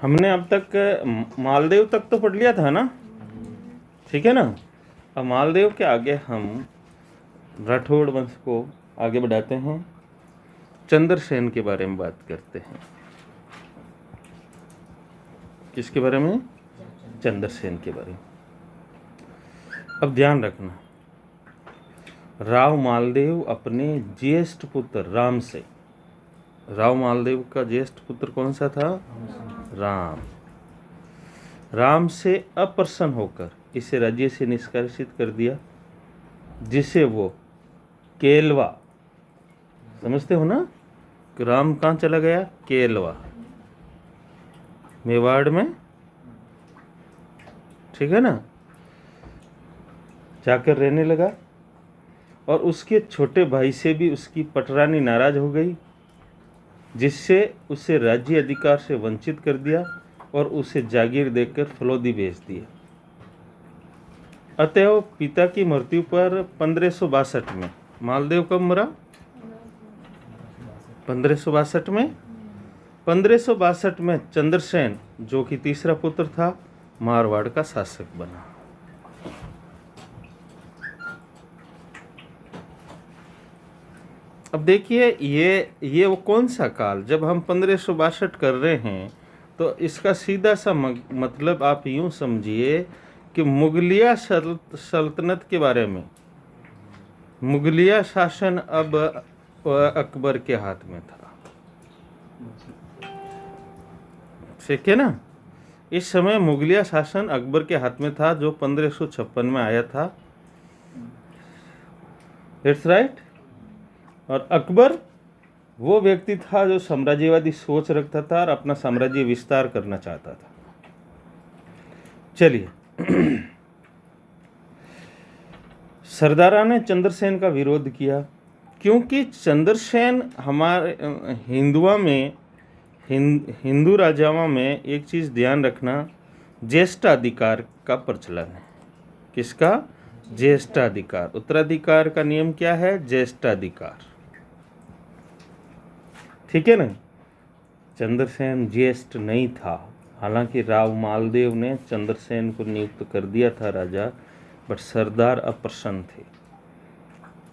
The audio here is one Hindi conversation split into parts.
हमने अब तक मालदेव तक तो पढ़ लिया था ना, ठीक है ना। अब मालदेव के आगे हम राठौड़ वंश को आगे बढ़ाते हैं, चंद्रसेन के बारे में बात करते हैं। किसके बारे में? चंद्रसेन के बारे में। अब ध्यान रखना, राव मालदेव अपने ज्येष्ठ पुत्र राम से, राव मालदेव का ज्येष्ठ पुत्र कौन सा था? राम। राम से अप्रसन्न होकर इसे राज्य से निष्कासित कर दिया, जिसे वो केलवा, समझते हो ना कि राम कहाँ चला गया? केलवा, मेवाड़ में, ठीक है ना, जाकर रहने लगा। और उसके छोटे भाई से भी उसकी पटरानी नाराज हो गई, जिससे उसे राज्य अधिकार से वंचित कर दिया और उसे जागीर देकर फलोदी भेज दिया। अतएव पिता की मृत्यु पर 1562 में, मालदेव कब मरा? 1562 में। 1562 में चंद्रसेन, जो कि तीसरा पुत्र था, मारवाड़ का शासक बना। अब देखिए, ये वो कौन सा काल, जब हम 1562 कर रहे हैं तो इसका सीधा सा मतलब आप यूं समझिए कि मुगलिया सल्तनत के बारे में, मुगलिया शासन अब अकबर के हाथ में था, ठीक है ना। इस समय मुगलिया शासन अकबर के हाथ में था, जो 1556 में आया था, इट्स राइट। और अकबर वो व्यक्ति था जो साम्राज्यवादी सोच रखता था और अपना साम्राज्य विस्तार करना चाहता था। चलिए, सरदारा ने चंद्रसेन का विरोध किया, क्योंकि चंद्रसेन हमारे हिंदुओं में, हिंदू राजाओं में एक चीज़ ध्यान रखना, ज्येष्ठाधिकार का प्रचलन है। किसका? ज्येष्ठाधिकार। उत्तराधिकार का नियम क्या है? ज्येष्ठाधिकार, ठीक है ना। चंद्रसेन ज्येष्ठ नहीं था, हालांकि राव मालदेव ने चंद्रसेन को नियुक्त कर दिया था राजा, बट सरदार अप्रसन्न थे,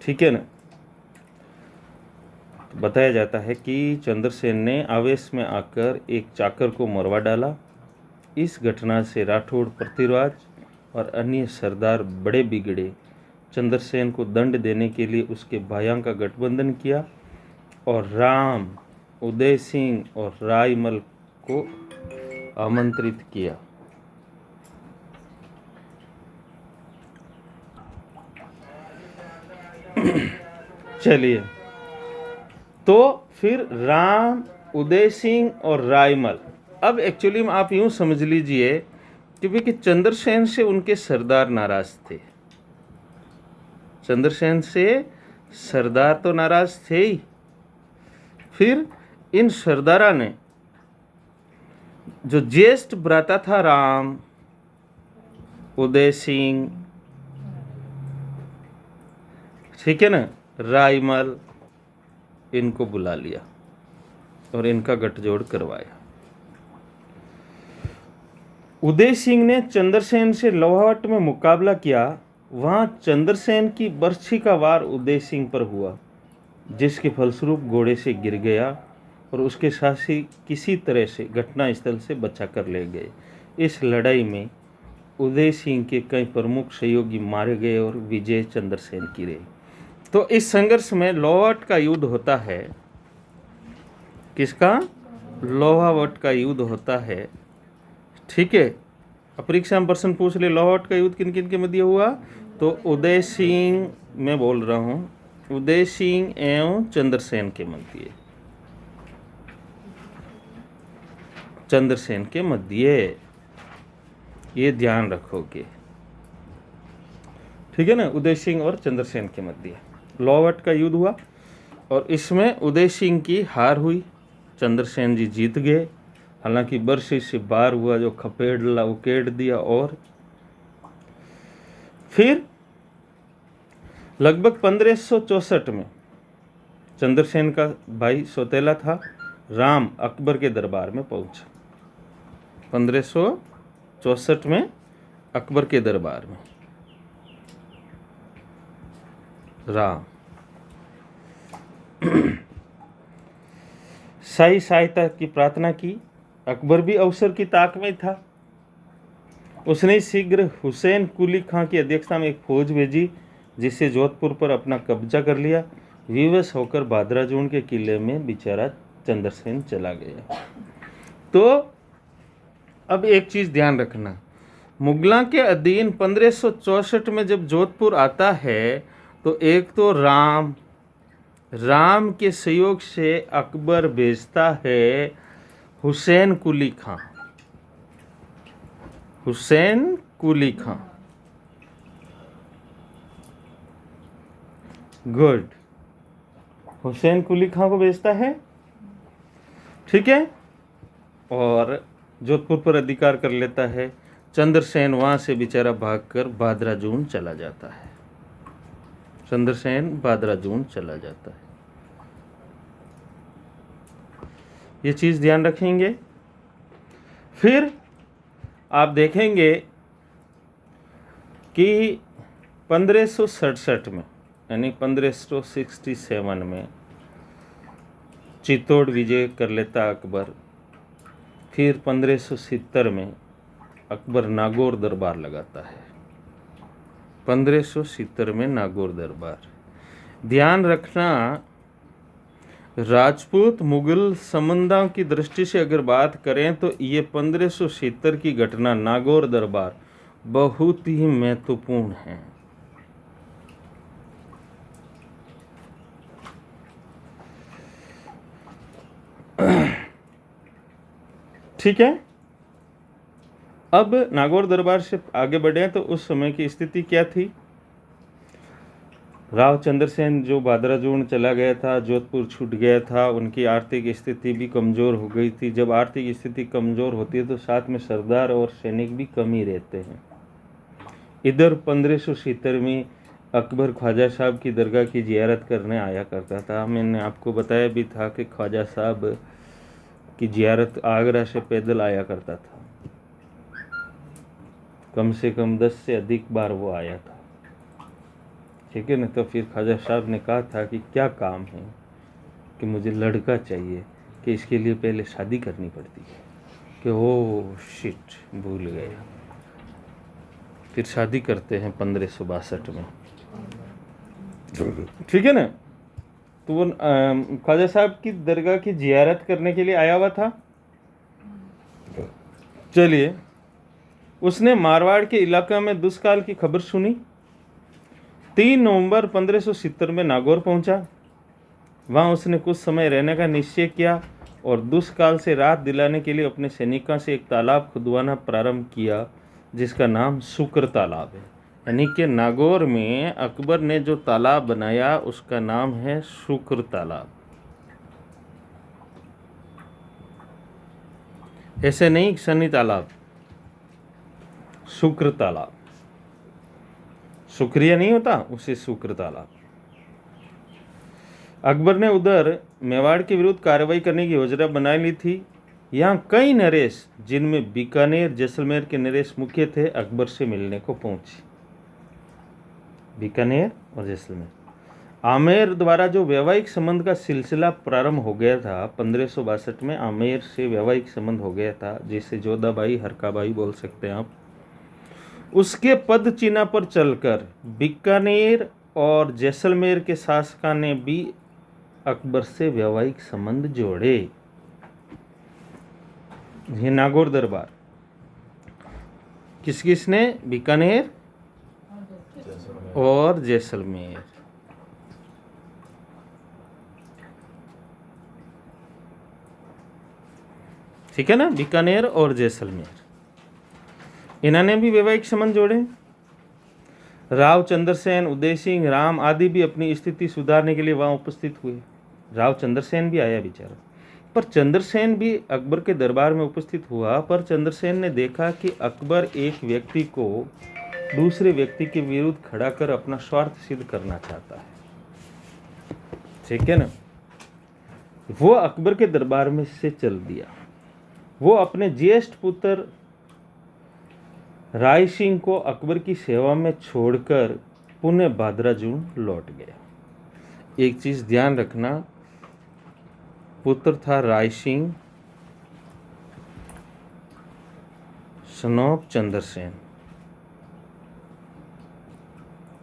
ठीक है ना। तो बताया जाता है कि चंद्रसेन ने आवेश में आकर एक चाकर को मरवा डाला। इस घटना से राठौड़ पृथ्वीराज और अन्य सरदार बड़े बिगड़े। चंद्रसेन को दंड देने के लिए उसके भाइयों का गठबंधन किया और राम, उदय सिंह और रायमल को आमंत्रित किया। चलिए, तो फिर राम, उदय सिंह और रायमल, अब एक्चुअली में आप यूं समझ लीजिए कि चंद्रसेन से उनके सरदार नाराज थे। चंद्रसेन से सरदार तो नाराज थे ही, फिर इन सरदारा ने, जो ज्येष्ठ भ्राता था राम, उदय सिंह, ठीक है ना, रायमल, इनको बुला लिया और इनका गठजोड़ करवाया। उदय सिंह ने चंद्रसेन से लोहावट में मुकाबला किया। वहां चंद्रसेन की बर्छी का वार उदय सिंह पर हुआ, जिसके फलस्वरूप घोड़े से गिर गया और उसके साथी किसी तरह से घटनास्थल से बचा कर ले गए। इस लड़ाई में उदय सिंह के कई प्रमुख सहयोगी मारे गए और विजय चंद्रसेन की रही। तो इस संघर्ष में लोहावट का युद्ध होता है। किसका? लोहावट का युद्ध होता है, ठीक है। परीक्षा में प्रश्न पूछ ले, लोहावट का युद्ध किन किन के मध्य हुआ? तो उदय सिंह, मैं बोल रहा हूँ, उदय सिंह एवं चंद्रसेन के मध्य, चंद्रसेन के मध्य, ये ध्यान रखोगे, ठीक है ना। उदय सिंह और चंद्रसेन के मध्य लोहावट का युद्ध हुआ और इसमें उदय सिंह की हार हुई, चंद्रसेन जी जीत गए। हालांकि बरसी से बार हुआ, जो खपेड़ला उकेड़ दिया। और फिर लगभग 1564 में चंद्रसेन का भाई सौतेला था राम अकबर के दरबार में पहुंचा। 1564 में अकबर के दरबार में राम शाही सहायता की प्रार्थना की। अकबर भी अवसर की ताक में था। उसने शीघ्र हुसैन कुली खां की अध्यक्षता में एक फौज भेजी, जिससे जोधपुर पर अपना कब्जा कर लिया। विवश होकर भादराजून के किले में बेचारा चंद्रसेन चला गया। तो अब एक चीज ध्यान रखना, मुगलों के अधीन 1564 में जब जोधपुर आता है तो एक तो राम के सहयोग से अकबर भेजता है हुसैन कुली खां। गुड, हुसैन कुली खां को भेजता है, ठीक है, और जोधपुर पर अधिकार कर लेता है। चंद्रसेन वहां से बेचारा भागकर भादराजून चला जाता है। ये चीज ध्यान रखेंगे। फिर आप देखेंगे कि 1567 में यानी 1567 में चित्तौड़ विजय कर लेता अकबर। फिर 1570 में अकबर नागौर दरबार लगाता है। 1570 में नागौर दरबार। ध्यान रखना, राजपूत मुगल संबंधों की दृष्टि से अगर बात करें तो ये 1570 की घटना नागौर दरबार बहुत ही महत्वपूर्ण है। ठीक है, अब नागौर दरबार से आगे बढ़े तो उस समय की स्थिति क्या थी। राव चंद्रसेन जो भादराजून चला गया था, जोधपुर छूट गया था, उनकी आर्थिक स्थिति भी कमज़ोर हो गई थी। जब आर्थिक स्थिति कमज़ोर होती है तो साथ में सरदार और सैनिक भी कम ही रहते हैं। इधर 1570 में अकबर ख्वाजा साहब की दरगाह की जियारत करने आया करता था। मैंने आपको बताया भी था कि ख्वाजा साहब की जियारत आगरा से पैदल आया करता था। कम से कम 10 से अधिक बार वो आया था, ठीक है ना। तो फिर ख्वाजा साहब ने कहा था कि क्या काम है, कि मुझे लड़का चाहिए, कि इसके लिए पहले शादी करनी पड़ती है। कि ओ शिट, भूल गया। फिर शादी करते हैं 1562 में, ठीक है ना। तो वो ख्वाजा साहब की दरगाह की जियारत करने के लिए आया हुआ था। चलिए, उसने मारवाड़ के इलाका में दुष्काल की खबर सुनी। 3 नवंबर 1570 में नागौर पहुंचा। वहां उसने कुछ समय रहने का निश्चय किया और दुष्काल से राहत दिलाने के लिए अपने सैनिकों से एक तालाब खुदवाना प्रारंभ किया, जिसका नाम शुक्र तालाब है। यानी कि नागौर में अकबर ने जो तालाब बनाया उसका नाम है शुक्र तालाब। ऐसे नहीं सनी तालाब, शुक्र तालाब। शुक्रिया नहीं होता, उसे शुक्र तालाब। अकबर ने उधर मेवाड़ के विरुद्ध कार्रवाई करने की योजना बना ली थी। यहाँ कई नरेश, जिनमें बीकानेर जैसलमेर के नरेश मुख्य थे, अकबर से मिलने को पहुंचे। बीकानेर और जैसलमेर। आमेर द्वारा जो वैवाहिक संबंध का सिलसिला प्रारंभ हो गया था 1562 में, आमेर से वैवाहिक संबंध हो गया था, जिसे जोधाबाई हरकाबाई बोल सकते हैं आप। उसके पद चिन्ह पर चलकर बीकानेर और जैसलमेर के शासकों ने भी अकबर से वैवाहिक संबंध जोड़े। ये नागौर दरबार किस किसने? बीकानेर और जैसलमेर। ठीक है ना, बीकानेर और जैसलमेर, इन्होंने भी वैवाहिक संबंध जोड़े। राव चंद्रसेन, उदय सिंह, राम आदि भी अपनी स्थिति सुधारने के लिए वहां उपस्थित हुए। राव चंद्रसेन भी आया बेचारा, पर चंद्रसेन भी अकबर के दरबार में उपस्थित हुआ। पर चंद्रसेन ने देखा कि अकबर एक व्यक्ति को दूसरे व्यक्ति के विरुद्ध खड़ा कर अपना स्वार्थ सिद्ध करना चाहता है, ठीक है ना। वो अकबर के दरबार में से चल दिया। वो अपने ज्येष्ठ पुत्र राय सिंह को अकबर की सेवा में छोड़कर पुनः भादराजून लौट गया। एक चीज ध्यान रखना, पुत्र था राय सिंह सन ऑफ चंद्रसेन,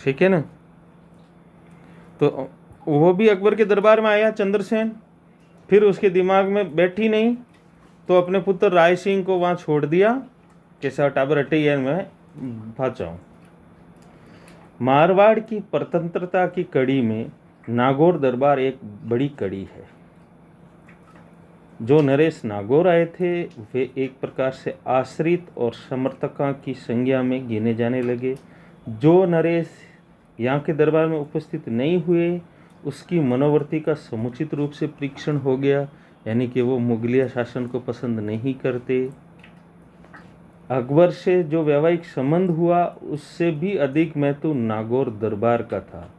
ठीक है ना। तो वो भी अकबर के दरबार में आया चंद्रसेन, फिर उसके दिमाग में बैठी नहीं तो अपने पुत्र राय सिंह को वहां छोड़ दिया कि टाबर हटे मैं भाग जाऊं। मारवाड़ की स्वतंत्रता की कड़ी में नागौर दरबार एक बड़ी कड़ी है। जो नरेश नागौर आए थे वे एक प्रकार से आश्रित और समर्थकों की संज्ञा में गिने जाने लगे। जो नरेश यहाँ के दरबार में उपस्थित नहीं हुए उसकी मनोवृत्ति का समुचित रूप से परीक्षण हो गया, यानी कि वो मुगलिया शासन को पसंद नहीं करते। अकबर से जो वैवाहिक संबंध हुआ उससे भी अधिक महत्व नागौर दरबार का था,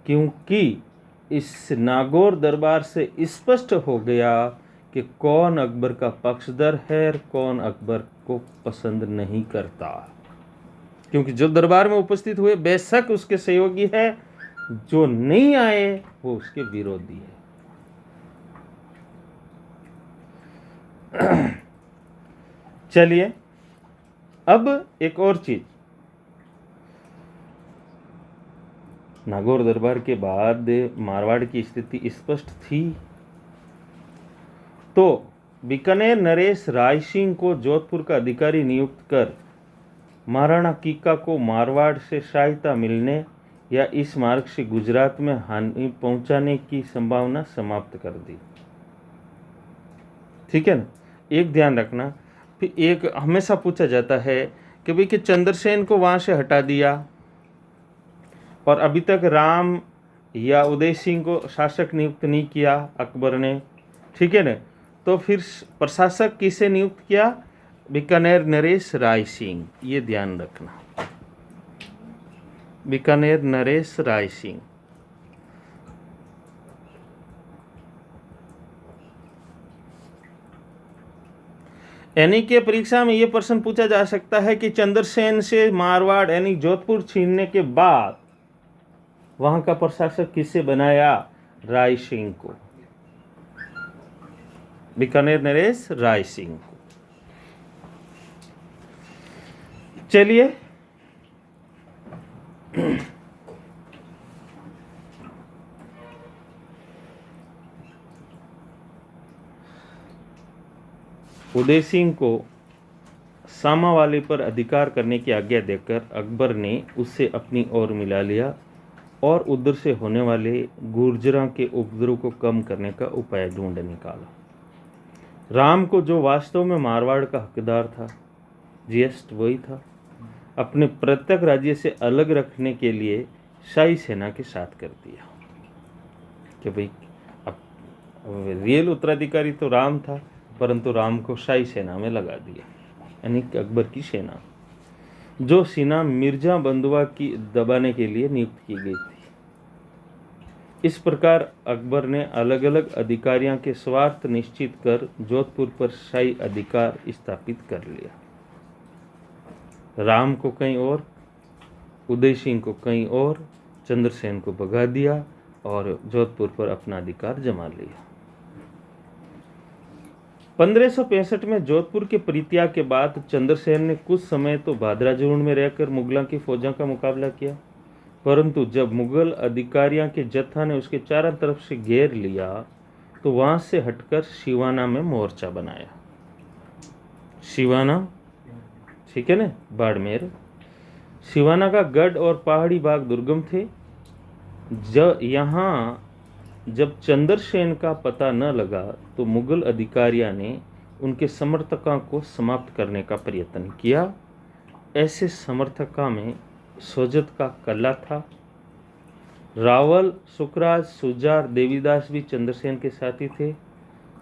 क्योंकि इस नागौर दरबार से स्पष्ट हो गया कि कौन अकबर का पक्षधर है और कौन अकबर को पसंद नहीं करता। क्योंकि जो दरबार में उपस्थित हुए बेशक उसके सहयोगी है, जो नहीं आए वो उसके विरोधी है। चलिए अब एक और चीज, नागौर दरबार के बाद मारवाड़ की स्थिति स्पष्ट थी, तो बीकानेर नरेश राय सिंह को जोधपुर का अधिकारी नियुक्त कर महाराणा कीका को मारवाड़ से सहायता मिलने या इस मार्ग से गुजरात में हानि पहुंचाने की संभावना समाप्त कर दी। ठीक है ना। एक ध्यान रखना, फिर एक हमेशा पूछा जाता है कि भाई कि चंद्रसेन को वहां से हटा दिया और अभी तक राम या उदय सिंह को शासक नियुक्त नहीं किया अकबर ने, ठीक है ना। तो फिर प्रशासक किसे नियुक्त किया? बीकानेर नरेश राय सिंह, ये ध्यान रखना, बीकानेर नरेश राय सिंह। यानी कि परीक्षा में यह प्रश्न पूछा जा सकता है कि चंद्रसेन से मारवाड़ यानी जोधपुर छीनने के बाद वहां का प्रशासक किसे बनाया? राय सिंह को, बीकानेर नरेश राय सिंह को। चलिए उदय सिंह को सामावाली पर अधिकार करने की आज्ञा देकर अकबर ने उससे अपनी ओर मिला लिया और उधर से होने वाले गुर्जरों के उपद्रव को कम करने का उपाय ढूंढ निकाला। राम को जो वास्तव में मारवाड़ का हकदार था, ज्येष्ठ वही था, अपने प्रत्येक राज्य से अलग रखने के लिए शाही सेना के साथ कर दिया कि भाई अब रियल उत्तराधिकारी तो राम था, परंतु राम को शाही सेना में लगा दिया, यानी कि अकबर की सेना, जो सेना मिर्जा बंधुआ की दबाने के लिए नियुक्त की गई थी। इस प्रकार अकबर ने अलग अलग अधिकारियों के स्वार्थ निश्चित कर जोधपुर पर शाही अधिकार स्थापित कर लिया। राम को कहीं और, उदय सिंह को कहीं और, चंद्रसेन को भगा दिया और जोधपुर पर अपना अधिकार जमा लिया। 1565 में जोधपुर के परित्याग के बाद चंद्रसेन ने कुछ समय तो भादराजून में रहकर मुगलों की फौजों का मुकाबला किया, परंतु जब मुगल अधिकारियों के जत्था ने उसके चारों तरफ से घेर लिया तो वहां से हटकर सिवाना में मोर्चा बनाया। सिवाना, ठीक है ना, बाड़मेर। सिवाना का गढ़ और पहाड़ी भाग दुर्गम थे। जब चंद्रसेन का पता न लगा तो मुगल अधिकारियों ने उनके समर्थकों को समाप्त करने का प्रयत्न किया। ऐसे समर्थकों में सोजत का कल्ला था। रावल, सुखराज, सुजार, देवीदास भी चंद्रसेन के साथी थे।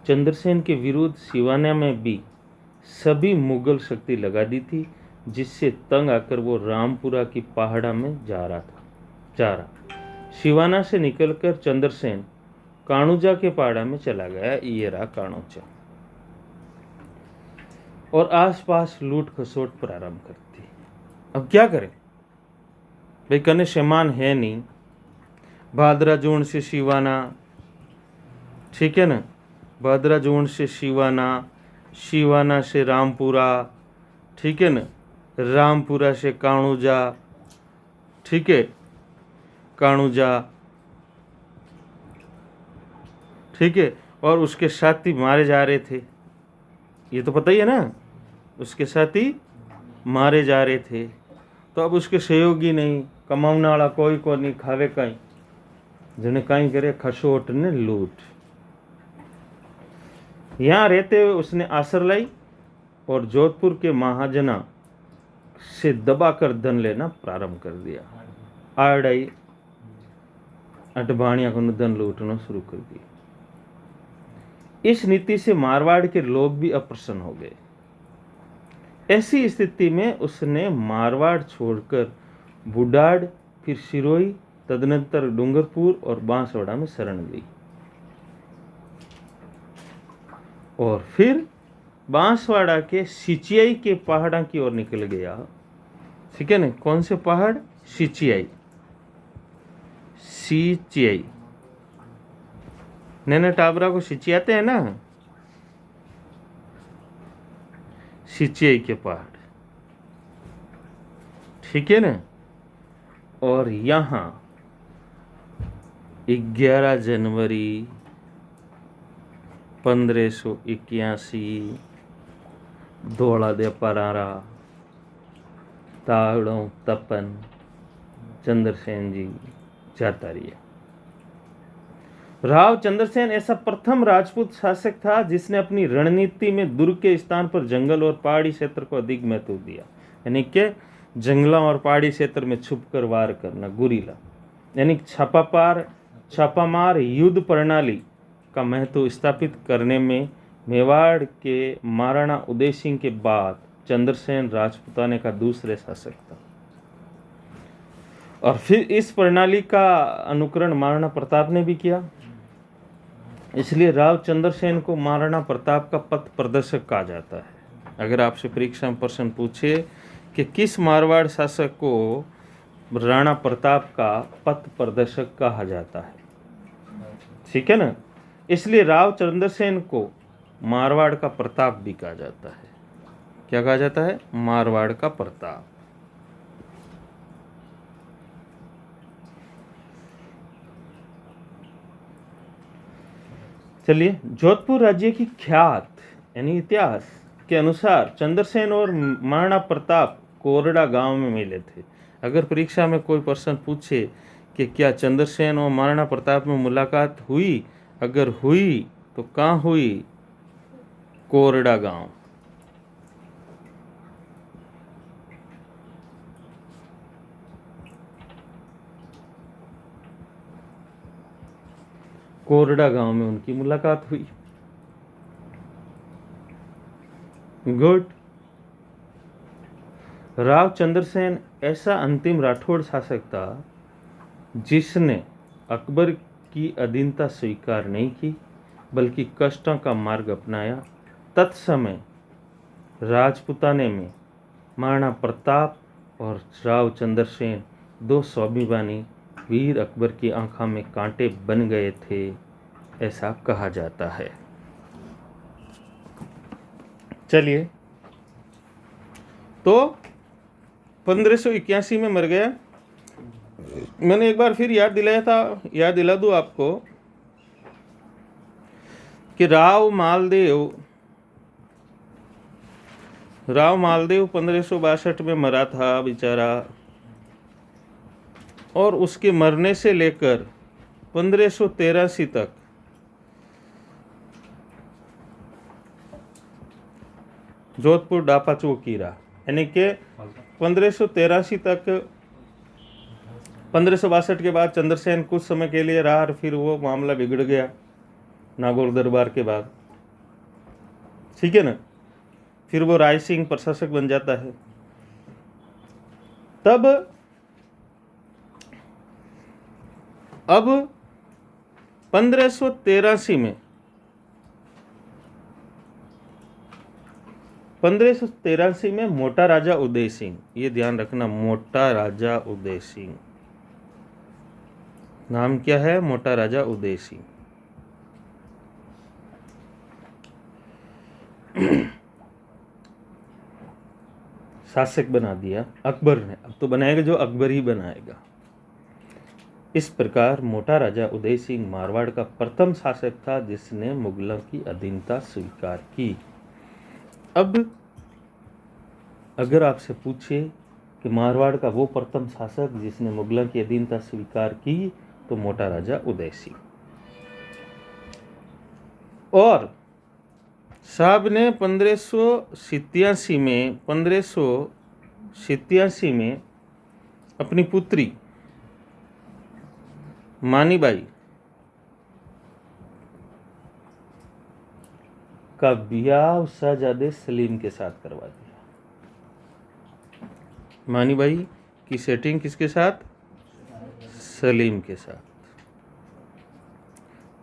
चंद्रसेन के विरुद्ध सिवाना में भी सभी मुगल शक्ति लगा दी थी, जिससे तंग आकर वो रामपुरा की पहाड़ा में जा रहा। सिवाना से निकलकर चंद्रसेन काणुजा के पहाड़ा में चला गया। ये रहा काणुजा। और आसपास लूट खसोट प्रारंभ करती। अब क्या करें भाई, कने शमान है नहीं, भादरा जून से शिवाना, ठीक है ना, भादरा जून से शिवाना, शिवाना से रामपुरा, ठीक है ना, रामपुरा से काणुजा, ठीक है, काणुजा, ठीक है, और उसके साथी मारे जा रहे थे, ये तो पता ही है ना, उसके साथी मारे जा रहे थे। तो अब उसके सहयोगी नहीं, कमाने वाला कोई को नहीं, खावे कहीं, जिन्हें कहीं करे खसोट ने लूट। यहाँ रहते हुए उसने आसर लाई और जोधपुर के महाजना से दबाकर धन लेना प्रारंभ कर दिया। आड़ाई अटबाणिया को धन लूटना शुरू कर दिया। इस नीति से मारवाड़ के लोग भी अप्रसन्न हो गए। ऐसी स्थिति में उसने मारवाड़ छोड़कर बुडाड़, फिर सिरोही, तदनंतर डूंगरपुर और बांसवाड़ा में शरण ली और फिर बांसवाड़ा के सिचियाई के पहाड़ा की ओर निकल गया। ठीक है ना, कौन से पहाड़? सिचियाई, सिचियाई, नैना टाबरा को सिचियाते हैं ना, सिचियाई के पहाड़, ठीक है ना। और यहाँ 11 जनवरी 1581 धोला दे परारा ताड़ो तपन चंद्रसेन जी जाता रहिए। राव चंद्रसेन ऐसा प्रथम राजपूत शासक था जिसने अपनी रणनीति में दुर्ग के स्थान पर जंगल और पहाड़ी क्षेत्र को अधिक महत्व दिया, यानी कि जंगलों और पहाड़ी क्षेत्र में छुपकर वार करना, गुरीला, यानी छापामार युद्ध प्रणाली का महत्व स्थापित करने में मेवाड़ के महाराणा उदय सिंह के बाद चंद्रसेन राजपूताने का दूसरे शासक था। और फिर इस प्रणाली का अनुकरण महाराणा प्रताप ने भी किया, इसलिए राव चंद्रसेन को महाराणा प्रताप का पथ प्रदर्शक कहा जाता है। अगर आपसे परीक्षा में प्रश्न पूछे कि किस मारवाड़ शासक को राणा प्रताप का पथ प्रदर्शक कहा जाता है, ठीक है ना, इसलिए राव चंद्रसेन को मारवाड़ का प्रताप भी कहा जाता है। क्या कहा जाता है? मारवाड़ का प्रताप। चलिए, जोधपुर राज्य की ख्यात यानी इतिहास के अनुसार चंद्रसेन और महाराणा प्रताप कोरड़ा गांव में मिले थे। अगर परीक्षा में कोई प्रश्न पूछे कि क्या चंद्रसेन और महाराणा प्रताप में मुलाकात हुई, अगर हुई तो कहाँ हुई? कोरड़ा गांव। कोरड़ा गांव में उनकी मुलाकात हुई। गुड। राव चंद्रसेन ऐसा अंतिम राठौड़ शासक था जिसने अकबर की अधीनता स्वीकार नहीं की, बल्कि कष्टों का मार्ग अपनाया। तत्समय राजपुताने में महाराणा प्रताप और राव चंद्रसेन दो स्वाभिमानी वीर अकबर की आंखों में कांटे बन गए थे, ऐसा कहा जाता है। चलिए, तो 1581 में मर गया। मैंने एक बार फिर याद दिलाया था, याद दिला दूं आपको कि राव मालदेव 1562 में मरा था बेचारा, और उसके मरने से लेकर 1583 तक जोधपुर डापा चौकीरा, यानी कि 1583 तक, 1562 के बाद चंद्रसेन कुछ समय के लिए रहा, फिर वो मामला बिगड़ गया नागौर दरबार के बाद, ठीक है ना। फिर वो राय सिंह प्रशासक बन जाता है। तब अब 1583 में 1583 में मोटा राजा उदय सिंह, ये ध्यान रखना, मोटा राजा उदय सिंह, नाम क्या है? मोटा राजा उदय सिंह। शासक बना दिया अकबर ने, अब तो बनाएगा जो अकबर ही बनाएगा। इस प्रकार मोटा राजा उदय सिंह मारवाड़ का प्रथम शासक था जिसने मुगलों की अधीनता स्वीकार की। अब अगर आपसे पूछे कि मारवाड़ का वो प्रथम शासक जिसने मुगलों की अधीनता स्वीकार की, तो मोटा राजा उदय सिंह। और साहब ने 1587 में अपनी पुत्री मानीबाई का ब्याह शहजादे सलीम के साथ करवा दिया। मानीबाई की सेटिंग किसके साथ? सलीम के साथ।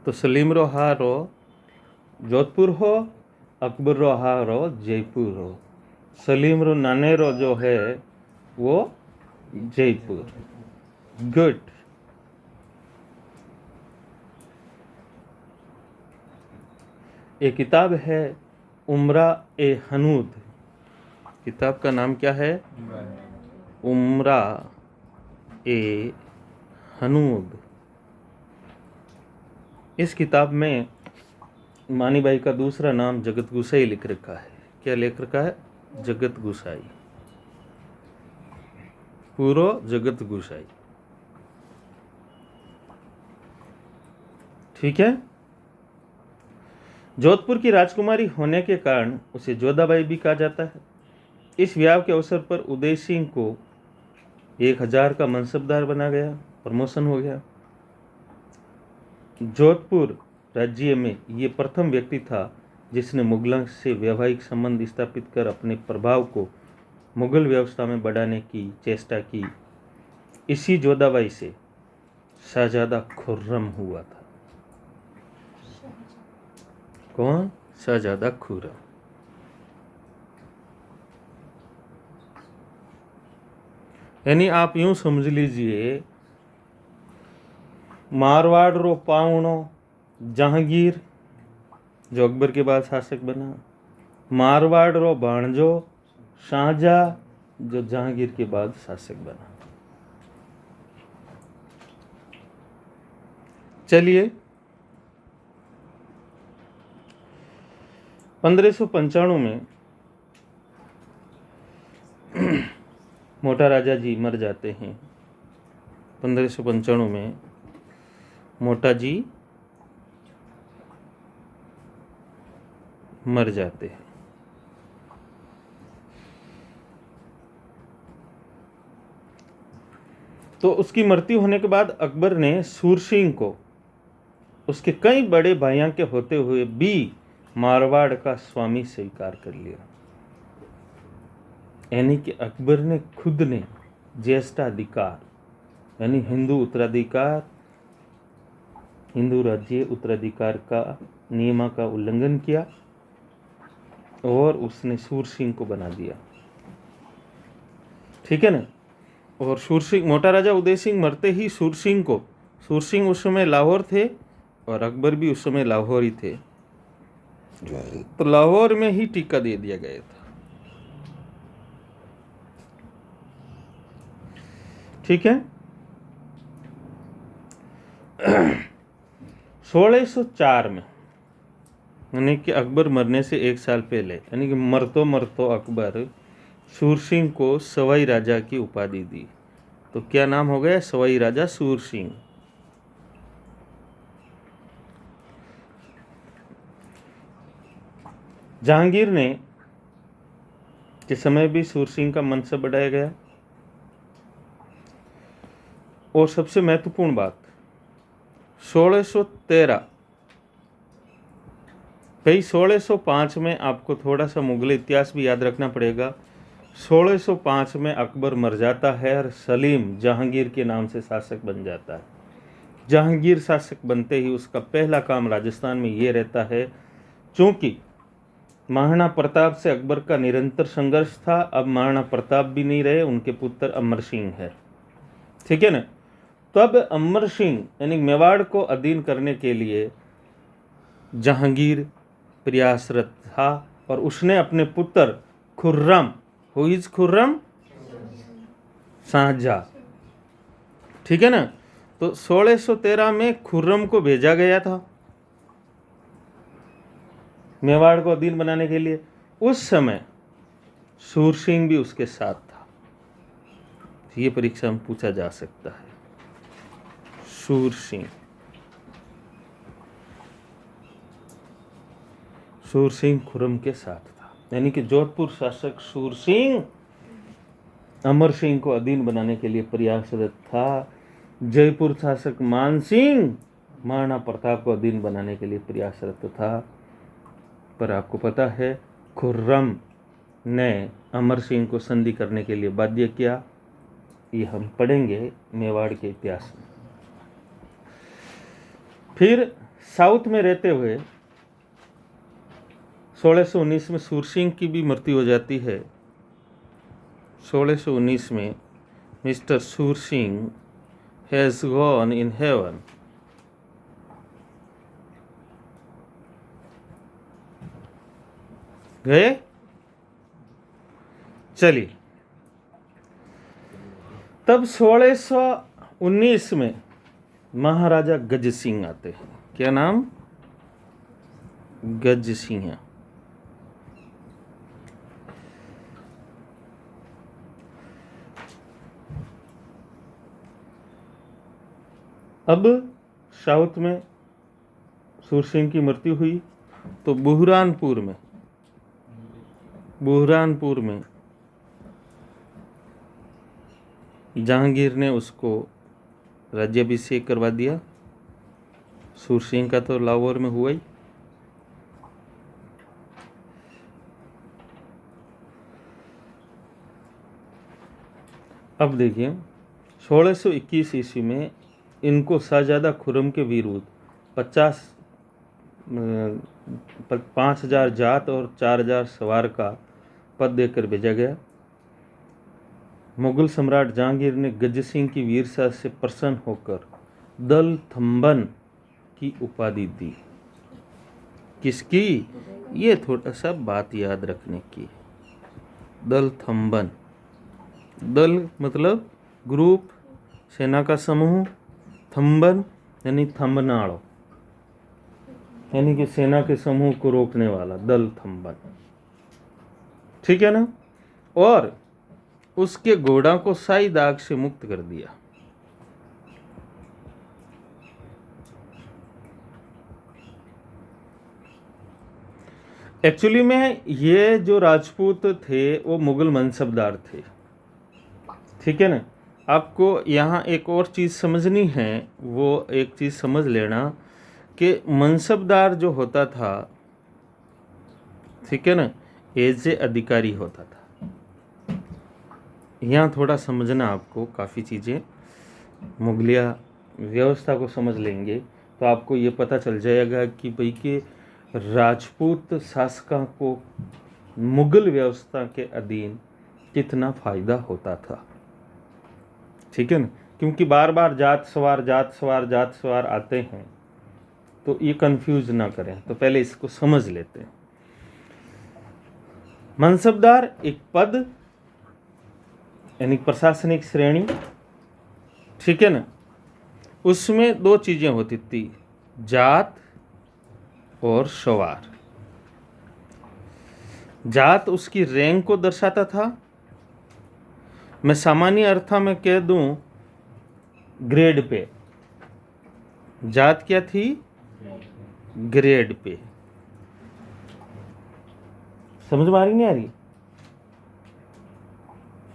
तो सलीम रो हारो जोधपुर हो, अकबर रो हारो जयपुर हो। सलीम रो नानेरो जो है वो जयपुर। गुड। एक किताब है उमरा ए हनूद, किताब का नाम क्या है? उमरा ए हनूद। इस किताब में मानीबाई का दूसरा नाम जगत गुसाई लिख रखा है। क्या लिख रखा है? जगत गुसाई, पूरो जगत गुसाई। ठीक है। जोधपुर की राजकुमारी होने के कारण उसे जोधाबाई भी कहा जाता है। इस विवाह के अवसर पर उदय सिंह को 1000 का मनसबदार बना गया, प्रमोशन हो गया। जोधपुर राज्य में ये प्रथम व्यक्ति था जिसने मुगलों से वैवाहिक संबंध स्थापित कर अपने प्रभाव को मुगल व्यवस्था में बढ़ाने की चेष्टा की। इसी जोधाबाई से शहजादा खुर्रम हुआ था। कौन? शहजादा खुर्रम। यानी आप यूं समझ लीजिए, मारवाड़ रो पावणो जहांगीर जो अकबर के बाद शासक बना, मारवाड़ रो भाणजो शाहजहां जो जहांगीर के बाद शासक बना। चलिए 1595 में मोटा राजा जी मर जाते हैं। 1595 में मोटा जी मर जाते हैं। तो उसकी मृत्यु होने के बाद अकबर ने सूरसिंह को उसके कई बड़े भाइयों के होते हुए भी मारवाड़ का स्वामी स्वीकार कर लिया। यानी कि अकबर ने खुद ने ज्येष्ठाधिकार यानी हिंदू उत्तराधिकार, हिंदू राज्य उत्तराधिकार का नियम का उल्लंघन किया और उसने सूरसिंह को बना दिया। ठीक है ना। और सूरसिंह, मोटा राजा उदय सिंह मरते ही सूरसिंह उस समय लाहौर थे और अकबर भी उस समय लाहौर ही थे, तो लाहौर में ही टीका दे दिया गया था। ठीक है। 1604 में यानी कि अकबर मरने से 1 साल पहले, यानी कि मरतो अकबर सूरसिंह को सवाई राजा की उपाधि दी। तो क्या नाम हो गया? सवाई राजा सूरसिंह। जहांगीर ने के समय भी सूरसिंह का मनसब बढ़ाया गया। और सबसे महत्वपूर्ण बात 1613 भाई 1605 में आपको थोड़ा सा मुगल इतिहास भी याद रखना पड़ेगा। 1605 में अकबर मर जाता है और सलीम जहांगीर के नाम से शासक बन जाता है। जहांगीर शासक बनते ही उसका पहला काम राजस्थान में ये रहता है, चूंकि महाराणा प्रताप से अकबर का निरंतर संघर्ष था। अब महाराणा प्रताप भी नहीं रहे, उनके पुत्र अमर सिंह है। ठीक है ना। तो अब अमर सिंह यानी मेवाड़ को अधीन करने के लिए जहांगीर प्रयासरत था और उसने अपने पुत्र खुर्रम, हु इज खुर्रम, शाहजहां, ठीक है ना। तो 1613 में खुर्रम को भेजा गया था मेवाड़ को अधीन बनाने के लिए। उस समय सूर सिंह भी उसके साथ था। ये परीक्षा में पूछा जा सकता है। सूर सिंह, सूर सिंह खुर्रम के साथ था, यानी कि जोधपुर शासक सूर सिंह अमर सिंह को अधीन बनाने के लिए प्रयासरत था। जयपुर शासक मान सिंह महाराणा प्रताप को अधीन बनाने के लिए प्रयासरत था। पर आपको पता है खुर्रम ने अमर सिंह को संधि करने के लिए बाध्य किया। ये हम पढ़ेंगे मेवाड़ के इतिहास में। फिर साउथ में रहते हुए 1619 में सूर सिंह की भी मृत्यु हो जाती है। 1619 में मिस्टर सूर Singh has gone in heaven. गए। चलिए, तब 1619 में महाराजा गज सिंह आते हैं। क्या नाम? गज सिंह। अब साउथ में सूर सिंह की मृत्यु हुई तो बुरहानपुर में जहांगीर ने उसको राज्याभिषेक करवा दिया। सूर सिंह का तो लाहौर में हुआ ही। अब देखिए 1621 ईस्वी में इनको शाहजादा खुर्रम के विरुद्ध 5,000 जात और 4,000 सवार का पद देकर भेजा गया। मुगल सम्राट जहांगीर ने गज सिंह की वीरता से प्रसन्न होकर दल थम्बन की उपाधि दी। किसकी? ये थोड़ा सा बात याद रखने की। दल थम्बन, दल मतलब ग्रुप, सेना का समूह, थम्बन यानी थम्बनाड़ो, यानी कि सेना के समूह को रोकने वाला, दल थम्बन। ठीक है ना। और उसके घोड़ा को शाही दाग से मुक्त कर दिया। एक्चुअली में ये जो राजपूत थे वो मुगल मनसबदार थे। ठीक है ना। आपको यहाँ एक और चीज़ समझनी है, वो एक चीज़ समझ लेना कि मनसबदार जो होता था, ठीक है ना, एज ए अधिकारी होता था। यहाँ थोड़ा समझना आपको, काफ़ी चीज़ें मुगलिया व्यवस्था को समझ लेंगे तो आपको ये पता चल जाएगा कि भाई कि राजपूत शासकों को मुगल व्यवस्था के अधीन कितना फ़ायदा होता था। ठीक है ना। क्योंकि बार बार जात सवार आते हैं तो ये कंफ्यूज ना करें, तो पहले इसको समझ लेते हैं। मनसबदार एक पद यानी प्रशासनिक श्रेणी, ठीक है ना। उसमें दो चीजें होती थी, जात और सवार। जात उसकी रैंक को दर्शाता था। मैं सामान्य अर्थ में कह दूं ग्रेड पे। जात क्या थी? Grade pay. समझ में आ रही नहीं आ रही?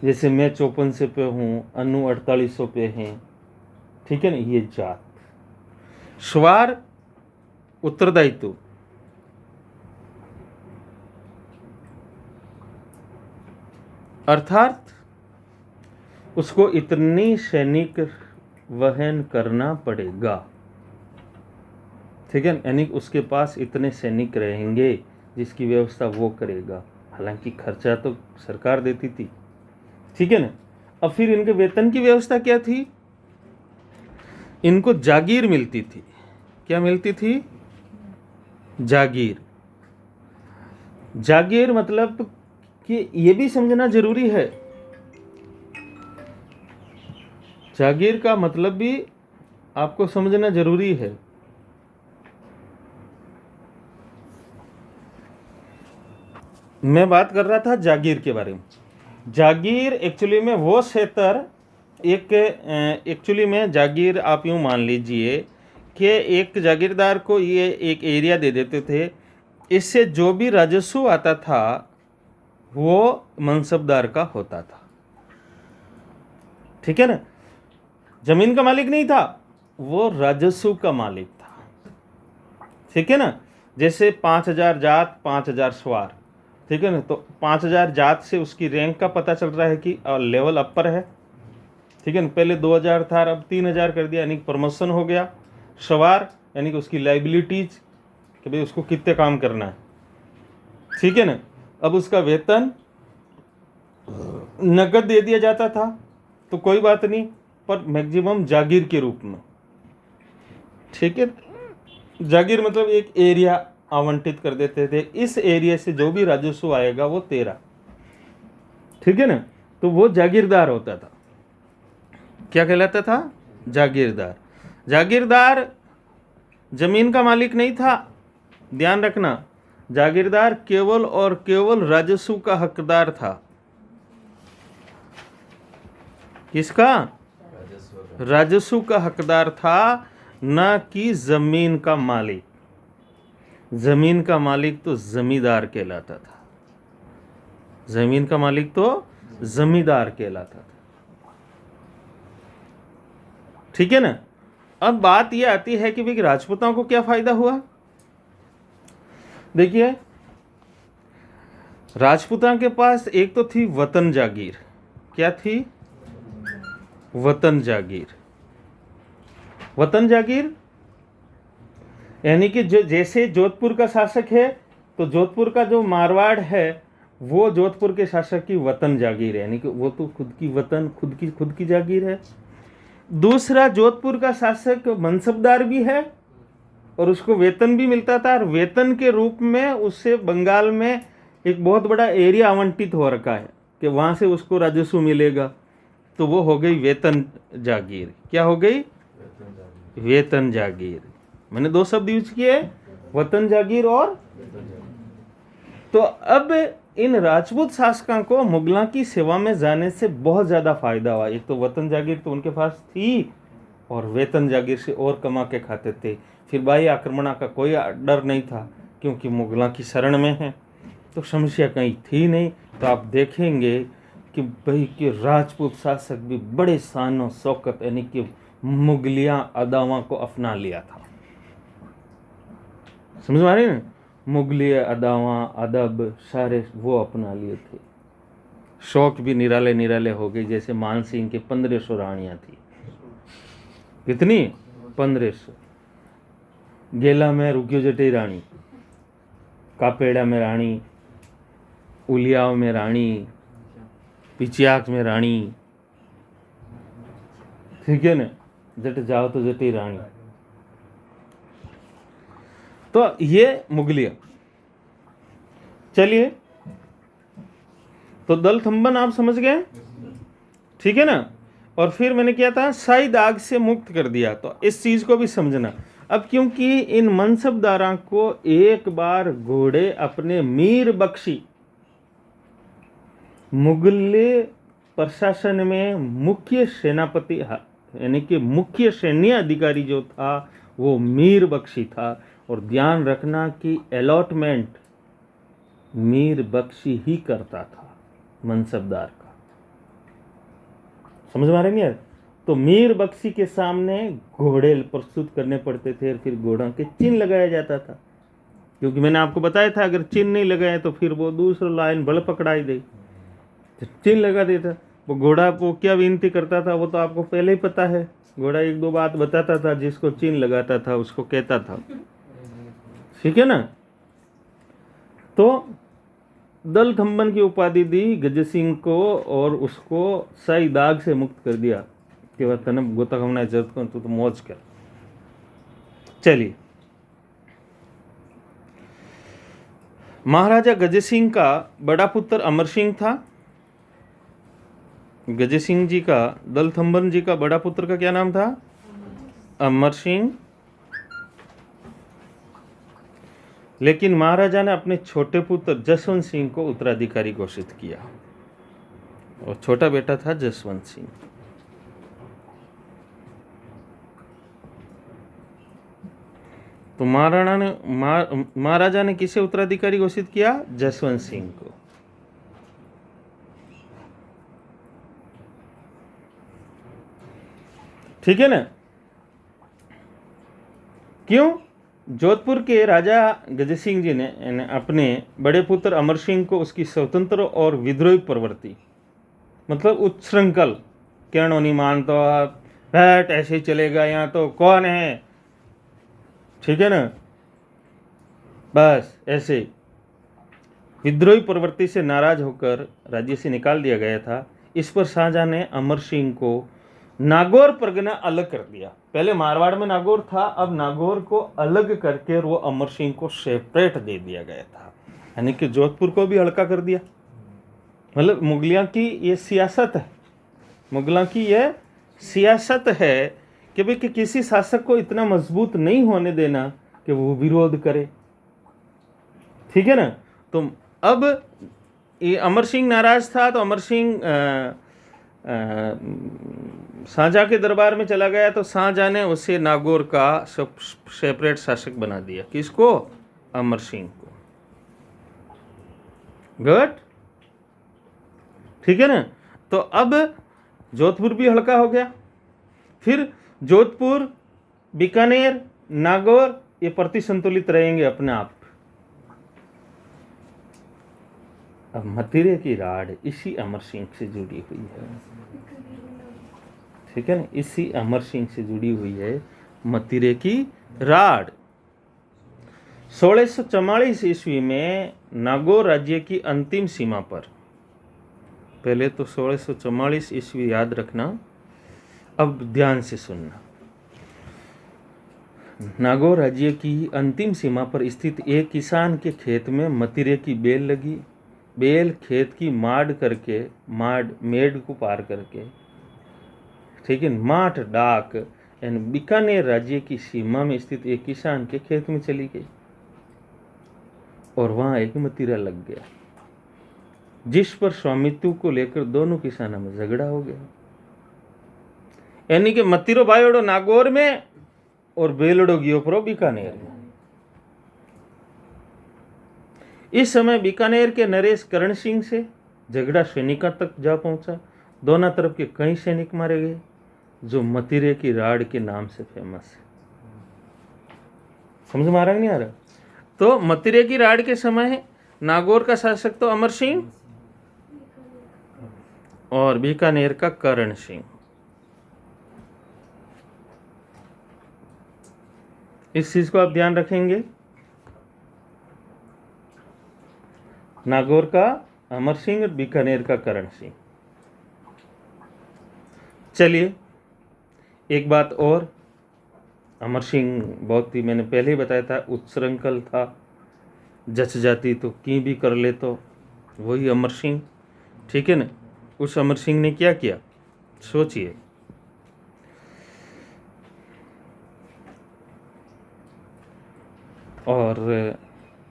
जैसे मैं 5400 पे हूं, अनु 4800 पे हैं, ठीक है ना, ये जात। सवार उत्तरदायित्व, अर्थात उसको इतनी सैनिक वहन करना पड़ेगा। ठीक है, यानी उसके पास इतने सैनिक रहेंगे जिसकी व्यवस्था वो करेगा। हालांकि खर्चा तो सरकार देती थी, ठीक है ना। अब फिर इनके वेतन की व्यवस्था क्या थी? इनको जागीर मिलती थी। क्या मिलती थी? जागीर। जागीर मतलब कि ये भी समझना जरूरी है, जागीर का मतलब भी आपको समझना जरूरी है। मैं बात कर रहा था जागीर के बारे में। जागीर एक्चुअली में वो क्षेत्र, एक्चुअली में जागीर आप यूँ मान लीजिए कि एक जागीरदार को ये एक एरिया दे देते थे, इससे जो भी राजस्व आता था वो मनसबदार का होता था, ठीक है ना। जमीन का मालिक नहीं था, वो राजस्व का मालिक था, ठीक है ना। जैसे 5,000 जात 5,000 सवार, ठीक है ना। तो 5,000 जात से उसकी रैंक का पता चल रहा है कि लेवल अपर है, ठीक है ना। पहले 2,000 था, अब 3,000 कर दिया, यानी प्रमोशन हो गया। सवार यानी कि उसकी लाइबिलिटीज कि भाई उसको कितने काम करना है, ठीक है ना। अब उसका वेतन नकद दे दिया जाता था तो कोई बात नहीं, पर मैक्सिमम जागीर के रूप में, ठीक है। जागीर मतलब एक एरिया आवंटित कर देते थे, इस एरिया से जो भी राजस्व आएगा वो तेरा, ठीक है ना। तो वो जागीरदार होता था। क्या कहलाता था? जागीरदार। जागीरदार जमीन का मालिक नहीं था, ध्यान रखना। जागीरदार केवल और केवल राजस्व का हकदार था। किसका? राजस्व का हकदार था, न कि जमीन का मालिक। जमीन का मालिक तो जमींदार कहलाता था, जमीन का मालिक तो जमींदार कहलाता था, ठीक है ना। अब बात यह आती है कि भाई राजपूतों को क्या फायदा हुआ। देखिए, राजपूतों के पास एक तो थी वतन जागीर। क्या थी? वतन जागीर। वतन जागीर यानी कि जो जैसे जोधपुर का शासक है तो जोधपुर का जो मारवाड़ है वो जोधपुर के शासक की वतन जागीर है, यानी कि वो तो खुद की वतन, खुद की जागीर है। दूसरा, जोधपुर का शासक मनसबदार भी है और उसको वेतन भी मिलता था, और वेतन के रूप में उससे बंगाल में एक बहुत बड़ा एरिया आवंटित हो रखा है कि वहां से उसको राजस्व मिलेगा। तो वो हो गई वेतन जागीर। क्या हो गई? वेतन जागीर। मैंने दो शब्द यूज किए, वतन जागीर और। तो अब इन राजपूत शासकों को मुगलों की सेवा में जाने से बहुत ज्यादा फायदा हुआ। एक तो वतन जागीर तो उनके पास थी और वेतन जागीर से और कमा के खाते थे। फिर बाह्य आक्रमण का कोई डर नहीं था क्योंकि मुगलों की शरण में है, तो समस्या कहीं थी नहीं। तो आप देखेंगे कि भाई कि राजपूत शासक भी बड़े शान शौकत यानी कि मुगलिया अदावा को अपना लिया था। समझ में आ रही है ना? मुगलिया अदावा अदब सारे वो अपना लिए थे। शौक भी निराले निराले हो गए। जैसे मान सिंह के 1500 रानियां थी। कितनी? 1500। गेला में रुकियो जटी रानी, कापेड़ा में रानी, उलियाव में रानी, पिचियाक में रानी, ठीक है ना। जट जाओ तो जटी रानी। तो ये मुगलिया। चलिए, तो दल थंबन आप समझ गए, ठीक है ना। और फिर मैंने क्या था, शाही दाग से मुक्त कर दिया। तो इस चीज को भी समझना। अब क्योंकि इन मनसबदारों को एक बार घोड़े अपने मीर बख्शी, मुगल प्रशासन में मुख्य सेनापति यानी कि मुख्य सैन्य अधिकारी जो था वो मीर बख्शी था। और ध्यान रखना कि अलॉटमेंट मीर बख्शी ही करता था मनसबदार का। समझ में आ रही है यार? तो मीर बख्शी के सामने घोड़े प्रस्तुत करने पड़ते थे और फिर घोड़ों के चिन्ह लगाया जाता था। क्योंकि मैंने आपको बताया था अगर चिन्ह नहीं लगाए तो फिर वो दूसरा लाइन बल पकड़ाई दे, तो चिन्ह लगा देता। वो घोड़ा वो क्या विनती करता था वो तो आपको पहले ही पता है। घोड़ा एक दो बात बताता था, जिसको चिन्ह लगाता था उसको कहता था, ठीक है ना। तो दल थम्बन की उपाधि दी गज सिंह को और उसको सही दाग से मुक्त कर दिया कि वह तने गोता खमना जरूरत कर तो मौज कर। चलिए, महाराजा गज सिंह का बड़ा पुत्र अमर सिंह था। गज सिंह जी का, दल थम्बन जी का बड़ा पुत्र का क्या नाम था? अमर सिंह। लेकिन महाराजा ने अपने छोटे पुत्र जसवंत सिंह को उत्तराधिकारी घोषित किया और छोटा बेटा था जसवंत सिंह। तो महाराजा ने किसे उत्तराधिकारी घोषित किया? जसवंत सिंह को। ठीक है ना? क्यों? जोधपुर के राजा गज सिंह जी ने अपने बड़े पुत्र अमर सिंह को उसकी स्वतंत्र और विद्रोही प्रवृत्ति, मतलब उच्छृंखल, कहनो नहीं मानता, बैठ ऐसे ही चलेगा, यहाँ तो कौन है, ठीक है ना, बस ऐसे विद्रोही प्रवृत्ति से नाराज होकर राज्य से निकाल दिया गया था। इस पर शाहजहां ने अमर सिंह को नागौर परगना अलग कर दिया। पहले मारवाड़ में नागौर था, अब नागौर को अलग करके वो अमर सिंह को सेपरेट दे दिया गया था, यानी कि जोधपुर को भी हल्का कर दिया। मतलब मुगलिया की ये सियासत है, मुगलों की ये सियासत है कि भाई कि किसी शासक को इतना मजबूत नहीं होने देना कि वो विरोध करे, ठीक है ना। तो अब ये अमर सिंह नाराज था, तो अमर सिंह शाहजहां के दरबार में चला गया, तो शाहजहां ने उसे नागौर का सेपरेट शासक बना दिया। किसको? अमर सिंह को। गुड, ठीक है ना। तो अब जोधपुर भी हल्का हो गया। फिर जोधपुर, बीकानेर, नागौर ये प्रति संतुलित रहेंगे अपने आप। अब मतिरे की राड इसी अमर सिंह से जुड़ी हुई है, ठीक है ना, इसी अमर सिंह से जुड़ी हुई है मतिरे की राड। 1644 ईस्वी में नागौर राज्य की अंतिम सीमा पर, पहले तो 1644 ईस्वी याद रखना, अब ध्यान से सुनना। नागौर राज्य की अंतिम सीमा पर स्थित एक किसान के खेत में मतिरे की बेल लगी। बेल खेत की माड़ करके, मेड़ को पार करके, ठीक है, माठ डाक यानी बीकानेर राज्य की सीमा में स्थित एक किसान के खेत में चली गई और वहां एक मतिरा लग गया, जिस पर स्वामित्व को लेकर दोनों किसानों में झगड़ा हो गया। यानी कि मतिरो बायोड़ो नागौर में और बेलड़ो गियोपरो बीकानेर में। इस समय बीकानेर के नरेश करण सिंह से झगड़ा सैनिकों तक जा पहुंचा। दोनों तरफ के कई सैनिक मारे गए, जो मतिरे की राड के नाम से फेमस है। समझ में आ रहा है नहीं आ रहा? तो मतिरे की राड के समय नागौर का शासक तो अमर सिंह और बीकानेर का करण सिंह। इस चीज को आप ध्यान रखेंगे। नागौर का अमर सिंह और बीकानेर का करण सिंह। चलिए, एक बात और, अमर सिंह बहुत ही, मैंने पहले ही बताया था, उच्छृंखल था, जच जाती तो की भी कर ले, तो वही अमर सिंह, ठीक है ना। उस अमर सिंह ने क्या किया, सोचिए। और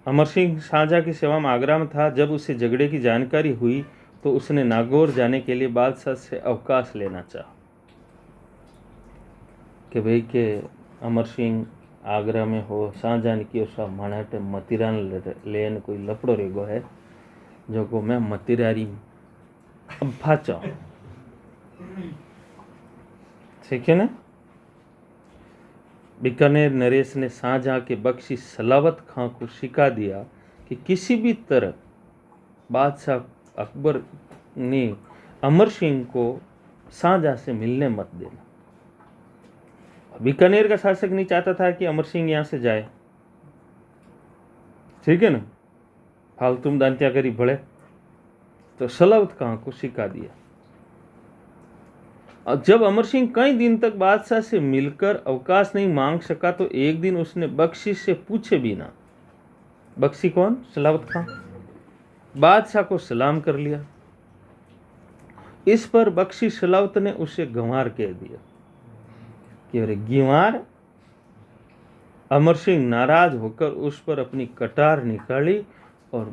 अमर सिंह शाहजहां की सेवा में आगरा में था। जब उसे झगड़े की जानकारी हुई तो उसने नागौर जाने के लिए बादशाह से अवकाश लेना चाहा कि भाई के अमर सिंह आगरा में हो, शाहजहां की उसा मानाटे मतिरा लेन कोई लपड़ो रेगो है, जो को मैं मतिरारी अब्बा चाहूँ, ठीक है ना। बीकानेर नरेश ने शाहजहां के बख्शी सलावत खां को सिखा दिया कि किसी भी तरह बादशाह अकबर ने अमर सिंह को शाहजहां से मिलने मत देना। बीकानेर का शासक नहीं चाहता था कि अमर सिंह यहाँ से जाए, ठीक है ना। फालतू में दांतिया करी भले, तो सलावत खां को सिखा दिया। और जब अमर सिंह कई दिन तक बादशाह से मिलकर अवकाश नहीं मांग सका तो एक दिन उसने बख्शी से पूछे बिना, बख्शी कौन? सलावत खां, बादशाह को सलाम कर लिया। इस पर बख्शी सलावत ने उसे गंवार कह दिया कि अरे गंवार। अमर सिंह नाराज होकर उस पर अपनी कटार निकाली और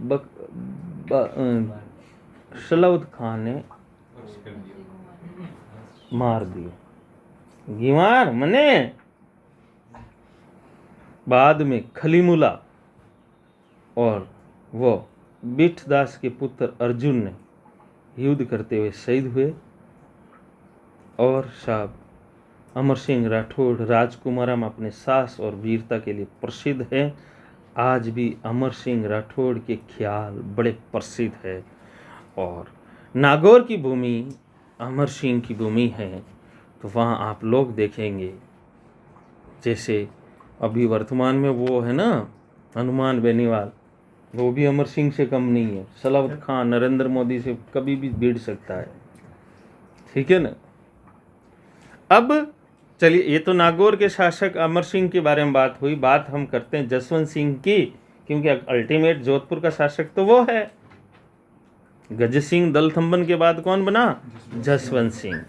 सलावत खान ने मार दिया। गंवार मने। बाद में खलीमुला और वो बिठदास के पुत्र अर्जुन ने युद्ध करते हुए शहीद हुए। और साहब अमर सिंह राठौड़ राजकुमारम अपने साहस और वीरता के लिए प्रसिद्ध है। आज भी अमर सिंह राठौड़ के ख्याल बड़े प्रसिद्ध है। और नागौर की भूमि अमर सिंह की भूमि है, तो वहाँ आप लोग देखेंगे जैसे अभी वर्तमान में वो है ना हनुमान बेनीवाल, वो भी अमर सिंह से कम नहीं है। सलावत खान नरेंद्र मोदी से कभी भी भिड़ सकता है, ठीक है ना। अब चलिए, ये तो नागौर के शासक अमर सिंह के बारे में बात हुई। बात हम करते हैं जसवंत सिंह की, क्योंकि अल्टीमेट जोधपुर का शासक तो वो है। गज सिंह दलथंबन के बाद कौन बना? जसवंत सिंह।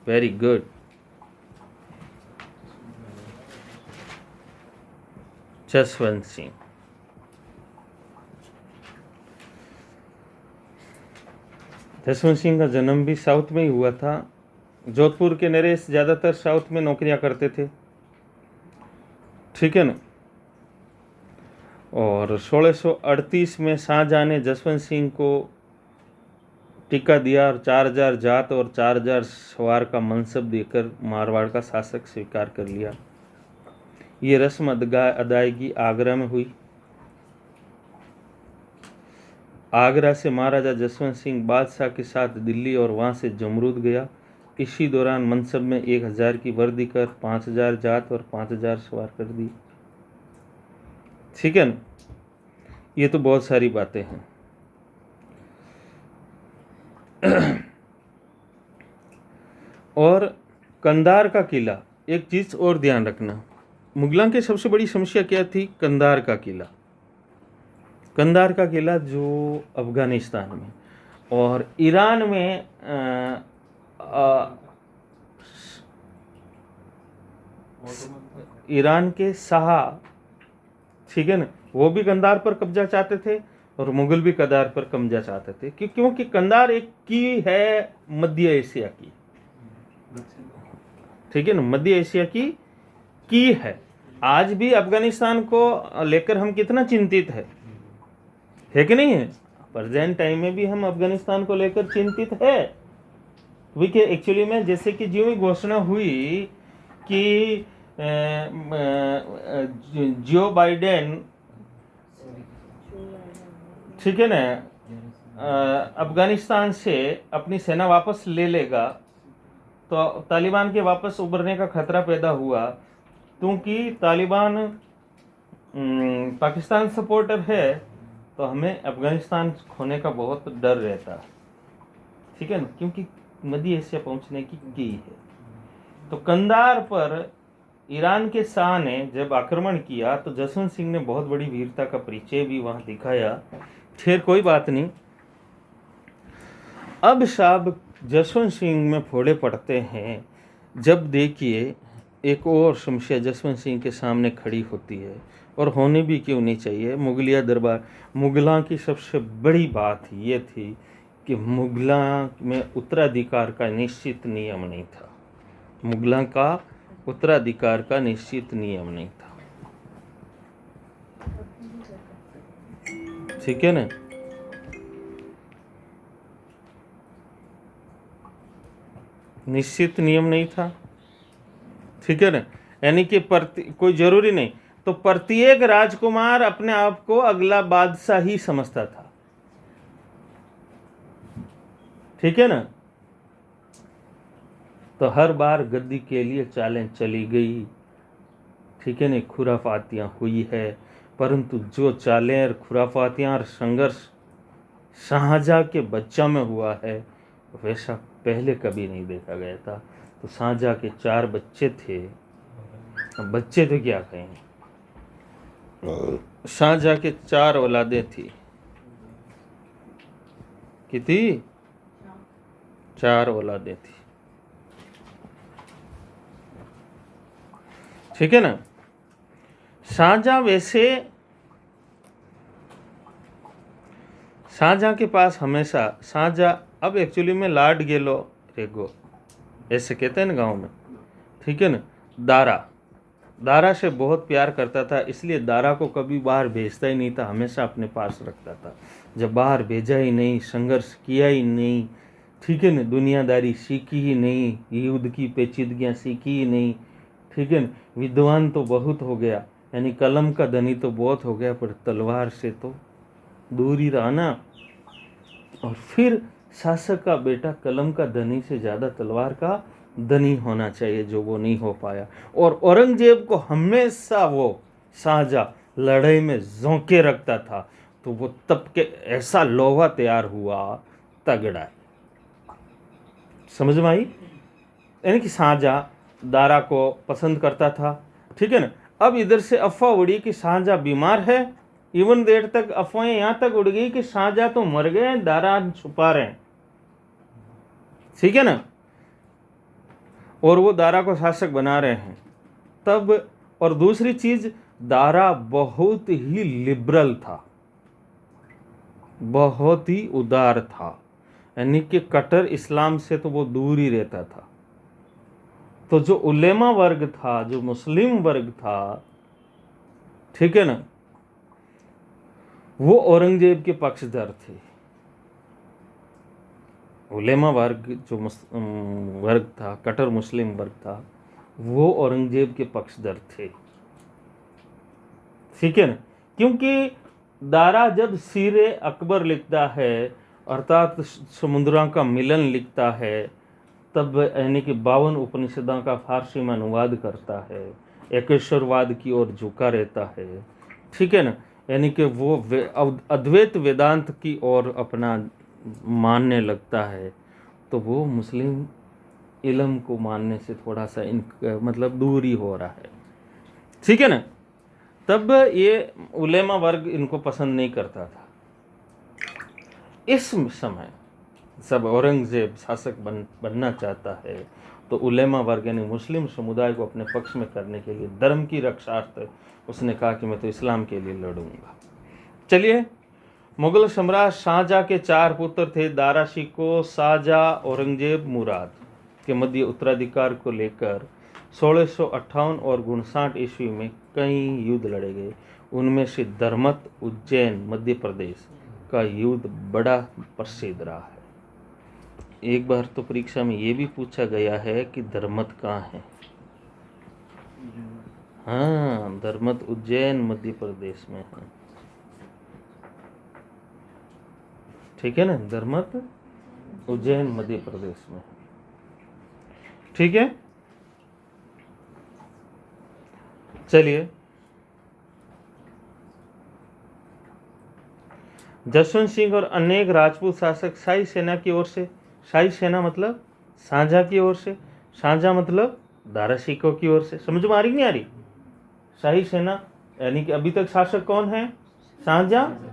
Very good. जसवंत सिंह। जसवंत सिंह का जन्म भी साउथ में ही हुआ था। जोधपुर के नरेश ज़्यादातर साउथ में नौकरियां करते थे, ठीक है ना। और 1638 में शाहजहां ने जसवंत सिंह को टिका दिया और 4000 जात और 4000 सवार का मनसब देकर मारवाड़ का शासक स्वीकार कर लिया। ये रस्म अदायगी आगरा में हुई। आगरा से महाराजा जसवंत सिंह बादशाह के साथ दिल्ली और वहां से जमरूद गया। इसी दौरान मनसब में 1000 की वर्दी कर 5000 जात और 5000 सवार कर दी, ठीक है ना। ये तो बहुत सारी बातें हैं। और कंधार का किला, एक चीज और ध्यान रखना, मुगलों की सबसे बड़ी समस्या क्या थी? कंधार का किला। कंधार का किला जो अफगानिस्तान में और ईरान में ईरान के शाह, ठीक है ना, वो भी कंधार पर कब्जा चाहते थे और मुगल भी कंधार पर कब्जा चाहते थे, क्योंकि कंधार एक की है मध्य एशिया की, ठीक है ना, मध्य एशिया की है। आज भी अफगानिस्तान को लेकर हम कितना चिंतित है कि नहीं है? प्रेजेंट टाइम में भी हम अफगानिस्तान को लेकर चिंतित है। क्योंकि एक्चुअली में जैसे कि जो ही घोषणा हुई कि जो बाइडेन, ठीक है ना, अफगानिस्तान से अपनी सेना वापस ले लेगा, तो तालिबान के वापस उभरने का खतरा पैदा हुआ। क्योंकि तालिबान पाकिस्तान सपोर्टर है, तो हमें अफगानिस्तान खोने का बहुत डर रहता, ठीक है ना, क्योंकि मध्य एशिया पहुंचने की है। तो कंधार पर ईरान के शाह ने जब आक्रमण किया तो जसवंत सिंह ने बहुत बड़ी वीरता का परिचय भी वहां दिखाया। खैर कोई बात नहीं। अब साहब जसवंत सिंह में फोड़े पड़ते हैं जब देखिए एक और समस्या जसवंत सिंह के सामने खड़ी होती है, और होनी भी क्यों नहीं चाहिए। मुगलिया दरबार, मुगलों की सबसे बड़ी बात ये थी कि मुगलों में उत्तराधिकार का निश्चित नियम नहीं था। मुगलों का उत्तराधिकार का निश्चित नियम नहीं था, ठीक है ना। निश्चित नियम नहीं था, ठीक है ना। यानी कि कोई जरूरी नहीं, तो प्रत्येक राजकुमार अपने आप को अगला बादशाह ही समझता था, ठीक है ना। तो हर बार गद्दी के लिए चालें चली गई, ठीक है ना, खुराफातियाँ हुई है। परंतु जो चालें और खुराफातियाँ और संघर्ष शाहजहाँ के बच्चा में हुआ है वैसा पहले कभी नहीं देखा गया था। तो शाहजहाँ के 4 बच्चे थे, बच्चे तो क्या कहेंगे, शाहजहाँ के 4 औलादें थी। कितनी? 4 औलादें थी। ठीक है ना। शाहजहाँ वैसे शाहजहाँ के पास हमेशा शाहजहाँ अब एक्चुअली में लाड गेलो रेगो ऐसे कहते हैं ना गांव में, ठीक है ना। दारा से बहुत प्यार करता था, इसलिए दारा को कभी बाहर भेजता ही नहीं था, हमेशा अपने पास रखता था। जब बाहर भेजा ही नहीं, संघर्ष किया ही नहीं, ठीक है ना, दुनियादारी सीखी ही नहीं, युद्ध की पेचीदगियाँ सीखी ही नहीं, ठीक है ना, विद्वान तो बहुत हो गया, यानी कलम का धनी तो बहुत हो गया, पर तलवार से तो दूर ही रहा ना। और फिर शासक का बेटा कलम का धनी से ज़्यादा तलवार का धनी होना चाहिए, जो वो नहीं हो पाया। और औरंगजेब को हमेशा वो शाहजहाँ लड़ाई में झोंके रखता था, तो वो तब के ऐसा लोहा तैयार हुआ तगड़ा। समझ में आई? यानी कि शाहजहाँ दारा को पसंद करता था, ठीक है ना। अब इधर से अफवाह उड़ी कि शाहजहाँ बीमार है, इवन देर तक अफवाहें यहां तक उड़ गई कि शाहजहाँ तो मर गए, दारा छुपा रहे हैं, ठीक है ना, और वो दारा को शासक बना रहे हैं तब। और दूसरी चीज, दारा बहुत ही लिबरल था, बहुत ही उदार था, यानी कि कट्टर इस्लाम से तो वो दूर ही रहता था। तो जो उलेमा वर्ग था, जो मुस्लिम वर्ग था, ठीक है ना, वो औरंगजेब के पक्षधर थे। उलेमा वर्ग जो वर्ग था, कट्टर मुस्लिम वर्ग था, वो औरंगजेब के पक्षधर थे, ठीक है ना। क्योंकि दारा जब सीरे अकबर लिखता है, अर्थात समुद्रों का मिलन लिखता है, तब यानी कि 52 उपनिषदों का फारसी में अनुवाद करता है, एकेश्वरवाद की ओर झुका रहता है, ठीक है ना, यानी कि वो अद्वैत वेदांत की ओर अपना मानने लगता है, तो वो मुस्लिम इल्म को मानने से थोड़ा सा मतलब दूरी हो रहा है, ठीक है ना। तब ये उलेमा वर्ग इनको पसंद नहीं करता था। इस समय सब औरंगजेब शासक बनना चाहता है, तो उलेमा वर्ग यानी मुस्लिम समुदाय को अपने पक्ष में करने के लिए धर्म की रक्षार्थ उसने कहा कि मैं तो इस्लाम के लिए लड़ूंगा। चलिए, मुगल सम्राट शाहजहाँ के 4 पुत्र थे, दारा शिकोह, शाहजहाँ, औरंगजेब, मुराद के मध्य उत्तराधिकार को लेकर 1658 और 59 ईस्वी में कई युद्ध लड़े गए। उनमें से धर्मत उज्जैन मध्य प्रदेश का युद्ध बड़ा प्रसिद्ध रहा है। एक बार तो परीक्षा में ये भी पूछा गया है कि धर्मत कहाँ है। हाँ, धर्मत उज्जैन मध्य प्रदेश में है, ठीक है ना, धर्मत उज्जैन मध्य प्रदेश में, ठीक है। चलिए, जसवंत सिंह और अनेक राजपूत शासक शाही सेना की ओर से, शाही सेना मतलब शाहजहाँ की ओर से, शाहजहाँ मतलब दारा शिकोह की ओर से, समझ में आ रही नहीं आ रही? शाही सेना यानी कि अभी तक शासक कौन है? शाहजहाँ।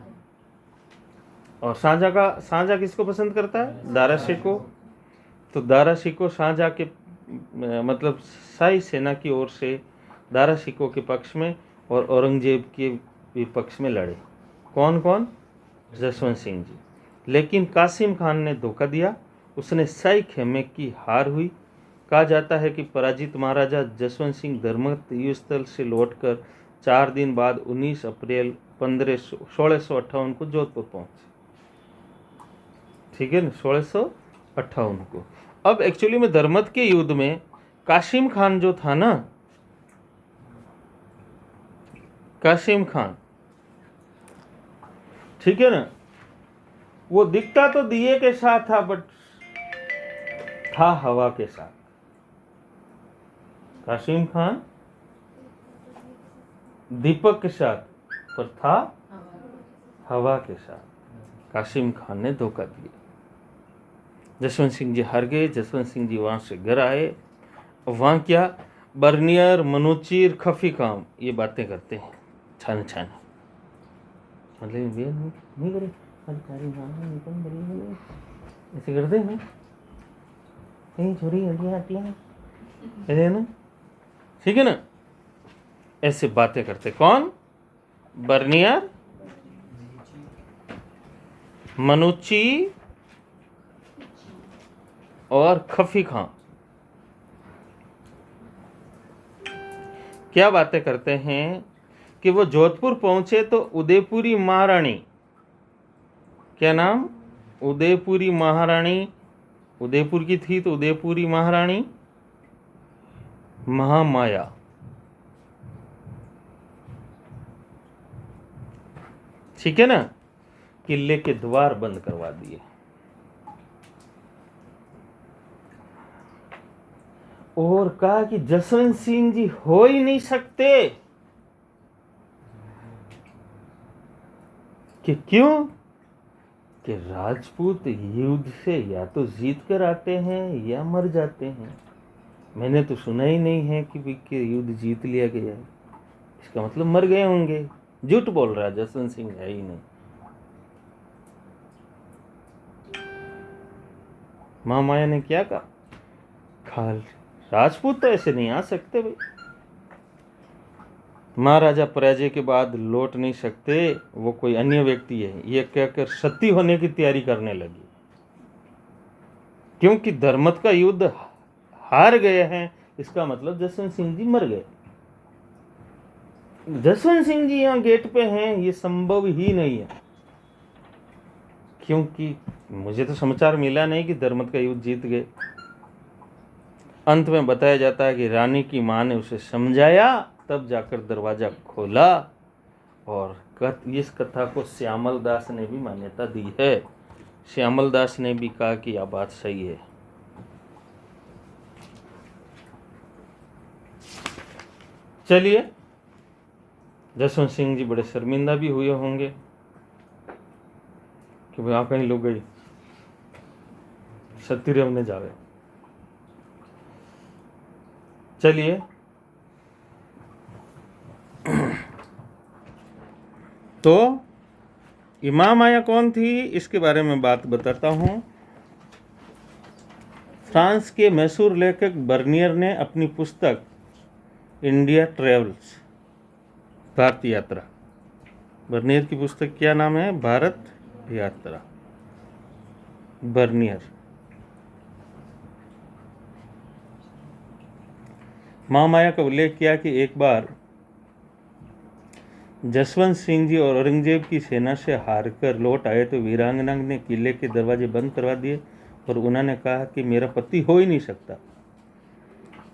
और शाहजहाँ किसको पसंद करता है? दारा शिकोह। तो दारा शिकोह शाहजहाँ के मतलब शाही सेना की ओर से दारा शिकोह के पक्ष में और औरंगजेब के विपक्ष में लड़े। कौन कौन? जसवंत सिंह जी। लेकिन कासिम खान ने धोखा दिया, उसने शाही खेमे की हार हुई। कहा जाता है कि पराजित महाराजा जसवंत सिंह धर्मत युद्ध स्थल से लौटकर 4 दिन बाद 19 अप्रैल 1658 को जोधपुर पहुंचे, ठीक है ना, 1658 को। अब एक्चुअली में धर्मत के युद्ध में कासिम खान जो था ना, कासिम खान, ठीक है ना, वो दिखता तो दिए के साथ था, बट था हवा के साथ। कासिम खान दीपक के साथ पर था हवा के साथ। कासिम खान ने धोखा दिया। जसवंत सिंह जी हार गए। जसवंत सिंह जी वहां से घर आए। वहां क्या, बर्नियर, मनोचीर, खफी काम ये बातें करते हैं छान छान। मतलब ये नहीं करे ऐसे करते हैं कहीं छोरी हड्डियाँ आती हैं ऐसे ना, ठीक है ना, ऐसे बातें करते। कौन? बर्नियर, मनुची और खफी खां। क्या बातें करते हैं कि वो जोधपुर पहुंचे तो उदयपुरी महारानी, क्या नाम? उदयपुरी महारानी, उदयपुर की थी तो उदयपुरी महारानी महामाया, ठीक है ना, किले के द्वार बंद करवा दिए और कहा कि जसवंत सिंह जी हो ही नहीं सकते। कि क्यों? कि राजपूत युद्ध से या तो जीत कर आते हैं या मर जाते हैं। मैंने तो सुना ही नहीं है कि युद्ध जीत लिया गया है। इसका मतलब मर गए होंगे। झूठ बोल रहा है, जसवंत सिंह है ही नहीं। महामाया ने क्या कहा? खाल राजपूत तो ऐसे नहीं आ सकते भाई। महाराजा पराजय के बाद लौट नहीं सकते, वो कोई अन्य व्यक्ति है, ये कहकर सती होने की तैयारी करने लगी। क्योंकि धर्मत का युद्ध हार गए हैं, इसका मतलब जसवंत सिंह जी मर गए। जसवंत सिंह जी यहाँ गेट पे हैं, ये संभव ही नहीं है। क्योंकि मुझे तो समाचार मिला नहीं कि धर्मत का युद्ध जीत गए। अंत में बताया जाता है कि रानी की मां ने उसे समझाया, तब जाकर दरवाजा खोला। और इस कथा को श्यामल दास ने भी मान्यता दी है। श्यामल दास ने भी कहा कि यह बात सही है। चलिए, जसवंत सिंह जी बड़े शर्मिंदा भी हुए होंगे कि भाई आप कहीं लोग गई सती रमने जावे। चलिए, तो महामाया कौन थी इसके बारे में बात बताता हूं। फ्रांस के मशहूर लेखक बर्नियर ने अपनी पुस्तक इंडिया ट्रेवल्स, भारत यात्रा, बर्नियर की पुस्तक क्या नाम है? भारत यात्रा, बर्नियर। महामाया का उल्लेख किया कि एक बार जसवंत सिंह जी और औरंगजेब की सेना से हारकर लौट आए तो वीरांगना ने किले के दरवाजे बंद करवा दिए और उन्होंने कहा कि मेरा पति हो ही नहीं सकता।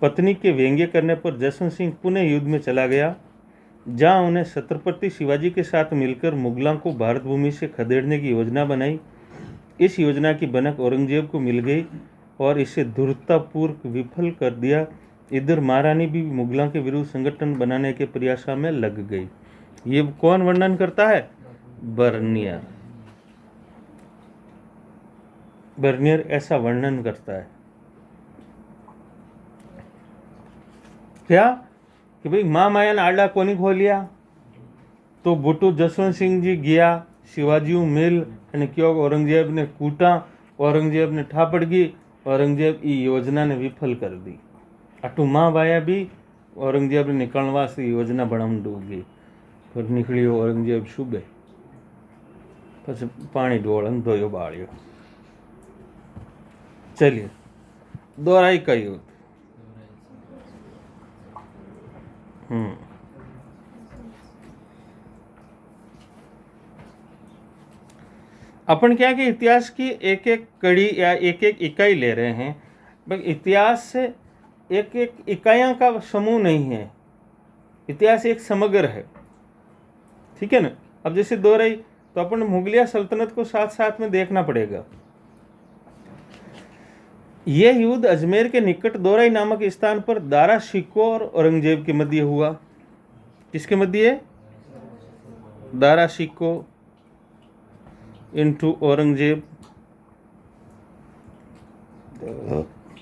पत्नी के व्यंग्य करने पर जसवंत सिंह पुनः युद्ध में चला गया, जहां उन्हें छत्रपति शिवाजी के साथ मिलकर मुगलों को भारत भूमि से खदेड़ने की योजना बनाई। इस योजना की भनक औरंगजेब को मिल गई और इसे धूर्ततापूर्वक विफल कर दिया। इधर महारानी भी मुगलों के विरुद्ध संगठन बनाने के प्रयासों में लग गई। ये कौन वर्णन करता है? बर्नियर। बर्नियर ऐसा वर्णन करता है क्या कि भाई महामाया ने आड़ा कोनी खोलिया तो बुटू जसवंत सिंह जी गया शिवाजी मिल અને क्यों औरंगजेब ने कूटा, औरंगजेब ने ठापड़ गई, औरंगजेब ये योजना ने विफल कर दी। अटू महामाया भी औरंगजेब ने निकलने वास्ते योजना बनाने डूब गई। फिर निकली औरंगजेब सुबह પછી પાણી ઢોળાને ધોયો બાળ્યો। चलिए, दोहराई का युद्ध। अपन क्या कि इतिहास की एक एक कड़ी या एक एक इकाई ले रहे हैं। भाई इतिहास से एक एक इकाइयों का समूह नहीं है, इतिहास एक समग्र है, ठीक है ना। अब जैसे दोहराई तो अपन मुगलिया सल्तनत को साथ साथ में देखना पड़ेगा। यह युद्ध अजमेर के निकट दोराई नामक स्थान पर दारा शिकोह और औरंगजेब के मध्य हुआ। किसके मध्य? दारा शिको इनटू औरंगजेब।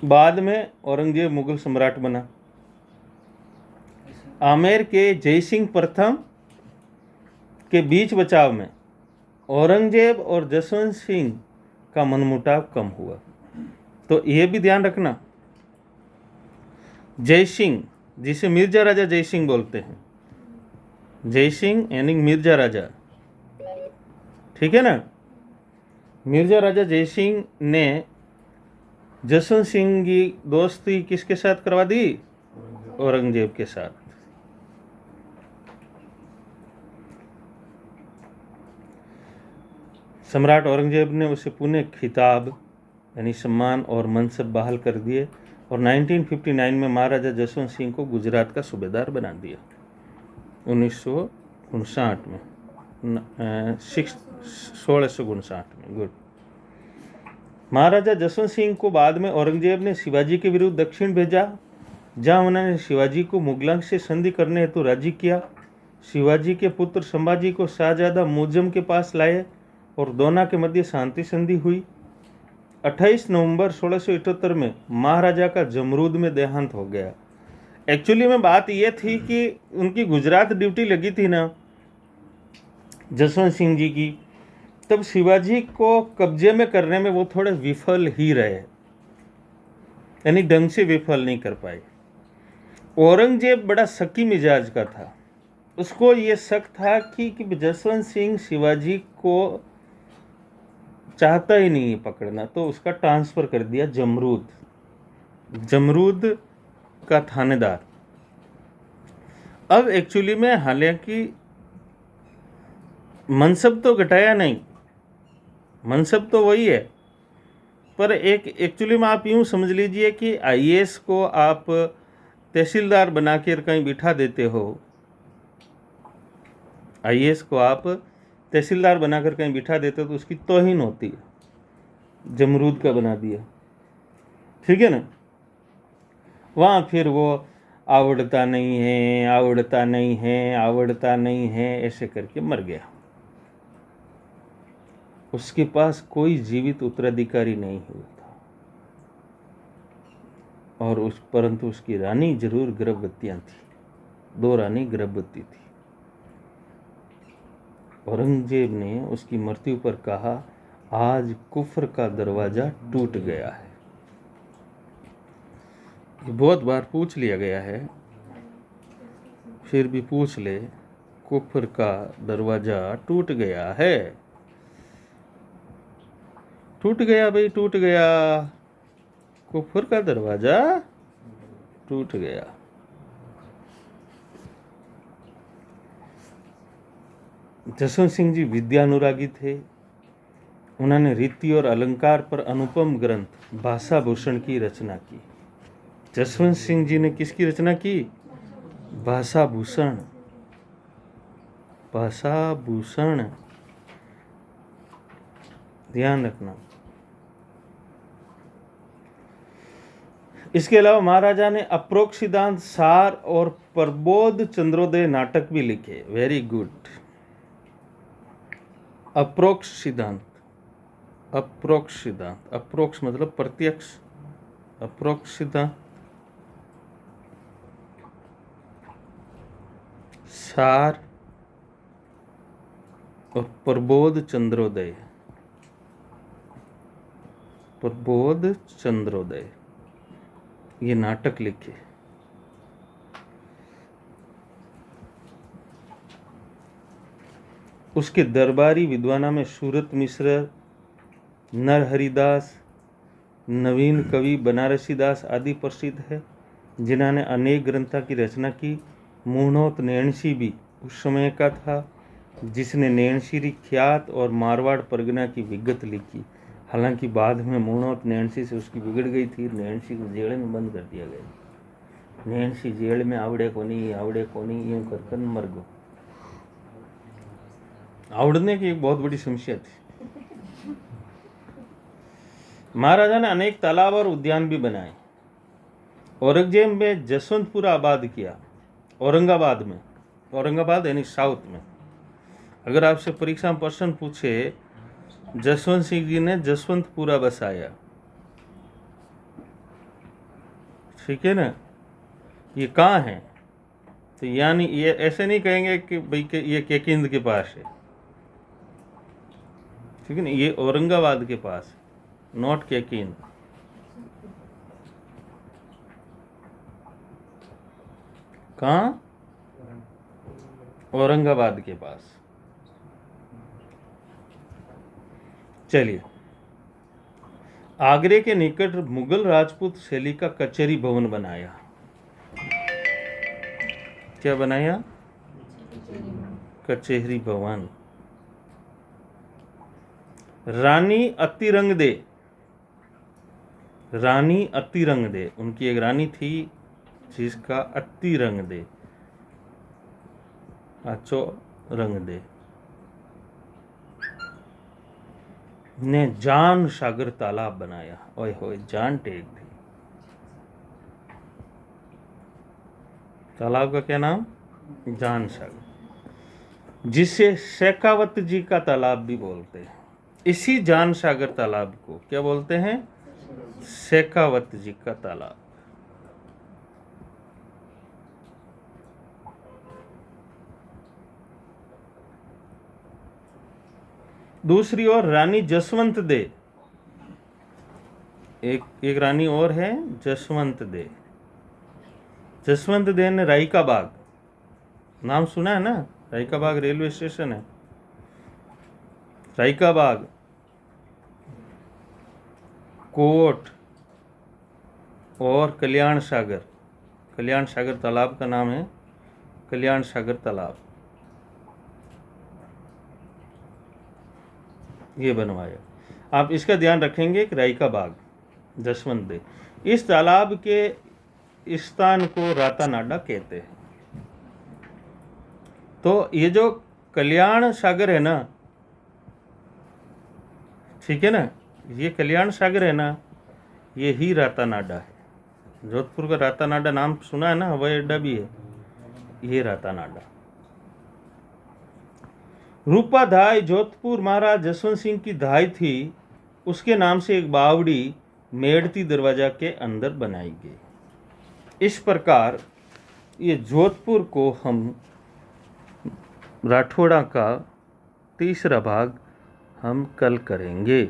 बाद में औरंगजेब मुगल सम्राट बना। आमेर के जयसिंह प्रथम के बीच बचाव में औरंगजेब और जसवंत सिंह का मनमुटाव कम हुआ। तो यह भी ध्यान रखना, जयसिंह जिसे मिर्जा राजा जयसिंह बोलते हैं, जयसिंह यानी मिर्जा राजा, ठीक है ना। मिर्जा राजा जयसिंह ने जसवंत सिंह की दोस्ती किसके साथ करवा दी? औरंगजेब के साथ। सम्राट औरंगजेब ने उसे पुनः खिताब यानी सम्मान और मनसब बहाल कर दिए और 1959 में महाराजा जसवंत सिंह को गुजरात का सूबेदार बना दिया। 1959 में 1659 में। गुड। महाराजा जसवंत सिंह को बाद में औरंगजेब ने शिवाजी के विरुद्ध दक्षिण भेजा, जहां उन्होंने शिवाजी को मुगलों से संधि करने हेतु राजी किया। शिवाजी के पुत्र संभाजी को शाहजादा मुअज्जम के पास लाए और दोनों के मध्य शांति संधि हुई। 28 नवंबर 1678 में महाराजा का जमरूद में देहांत हो गया। एक्चुअली में बात यह थी कि उनकी गुजरात ड्यूटी लगी थी ना जसवंत सिंह जी की, तब शिवाजी को कब्जे में करने में वो थोड़े विफल ही रहे, यानी ढंग से विफल नहीं कर पाए। औरंगजेब बड़ा शकी मिजाज का था, उसको ये शक था कि जसवंत सिंह शिवाजी को चाहता ही नहीं है पकड़ना, तो उसका ट्रांसफर कर दिया जमरूद का थानेदार। अब एक्चुअली में हालांकि मनसब तो घटाया नहीं, मनसब तो वही है, पर एक एक्चुअली में आप यूं समझ लीजिए कि आईएएस को आप तहसीलदार बना कर कहीं बिठा देते हो, आईएएस को आप तहसीलदार बनाकर कहीं बिठा देते हो तो उसकी तौहीन होती है। जमरूद का बना दिया, ठीक है ना। वहाँ फिर वो आवड़ता नहीं है, आवड़ता नहीं है, आवड़ता नहीं है ऐसे करके मर गया। उसके पास कोई जीवित उत्तराधिकारी नहीं हुआ था, और परंतु उसकी रानी जरूर गर्भवतियां थी, 2 रानी गर्भवती थी। औरंगजेब ने उसकी मृत्यु पर कहा, आज कुफ्र का दरवाजा टूट गया है। ये बहुत बार पूछ लिया गया है, फिर भी पूछ ले, कुफ्र का दरवाजा टूट गया है। टूट गया भाई, टूट गया, कुफ्र का दरवाजा टूट गया। जसवंत सिंह जी विद्यानुरागी थे। उन्होंने रीति और अलंकार पर अनुपम ग्रंथ भाषा भूषण की रचना की। जसवंत सिंह जी ने किसकी रचना की? भाषा भूषण। भाषा भूषण, ध्यान रखना। इसके अलावा महाराजा ने अप्रोक्ष सिद्धांत, सार और प्रबोध चंद्रोदय नाटक भी लिखे। Very good. अप्रोक्ष सिद्धांत, अप्रोक्ष सिद्धांत, अप्रोक्ष मतलब प्रत्यक्ष, अप्रोक्ष सिद्धांत, सार और प्रबोध चंद्रोदय, प्रबोध चंद्रोदय, ये नाटक लिखे। उसके दरबारी विद्वानों में सूरत मिश्र, नरहरिदास, नवीन कवि बनारसी दास आदि प्रसिद्ध है, जिन्होंने अनेक ग्रंथों की रचना की। मुहनोत नैणसी भी उस समय का था, जिसने नैणसी ख्यात और मारवाड़ परगना की विगत लिखी। हालांकि बाद में मुहनोत नैणसी से उसकी बिगड़ गई थी, नैणसी को जेल में बंद कर दिया गया। नैणसी जेल में आवड़े कोनी यूं कर मर गो। आवड़ने की एक बहुत बड़ी समस्या थी। महाराजा ने अनेक तालाब और उद्यान भी बनाए। औरंगजेब में जसवंतपुर आबाद किया, औरंगाबाद में, औरंगाबाद यानी साउथ में। अगर आपसे परीक्षा में प्रश्न पूछे जसवंत सिंह जी ने जसवंतपुरा बसाया, ठीक है ना, ये कहाँ है, तो यानी ये ऐसे नहीं कहेंगे कि भाई के ये केकिंद के पास है, ठीक है ना, ये औरंगाबाद के पास, नॉट केकिंद। कहाँ? औरंगाबाद के पास। चलिए, आगरे के निकट मुगल राजपूत शैली का कचहरी भवन बनाया। क्या बनाया? कचहरी भवन। रानी अतिरंगदे, रानी अतिरंगदे, उनकी एक रानी थी जिसका अतिरंगदे, अच्छो रंगदे, ने जान सागर तालाब बनाया। ओए होए, जान टेक थी। तालाब का क्या नाम? जान सागर, जिसे शेखावत जी का तालाब भी बोलते हैं। इसी जान सागर तालाब को क्या बोलते हैं? शेखावत जी का तालाब। दूसरी ओर रानी जसवंत दे, एक रानी और है जसवंत दे। जसवंत दे ने राई का बाग, नाम सुना है ना? राई का बाग रेलवे स्टेशन है। राई का बाग, कोट और कल्याण सागर, कल्याण सागर तालाब का नाम है कल्याण सागर तालाब, ये बनवाया। आप इसका ध्यान रखेंगे कि राई का बाग, जसवंत दे। इस तालाब के स्थान को रातानाडा कहते हैं। तो ये जो कल्याण सागर है ना, ठीक है ना, ये कल्याण सागर है ना, ये ही रातानाडा है। जोधपुर का रातानाडा नाम सुना है ना, हवाई अड्डा भी है, ये रातानाडा। रूपा धाई जोधपुर महाराज जसवंत सिंह की धाई थी, उसके नाम से एक बावड़ी मेड़ती दरवाजा के अंदर बनाई गई। इस प्रकार ये जोधपुर को हम राठौड़ा का तीसरा भाग हम कल करेंगे।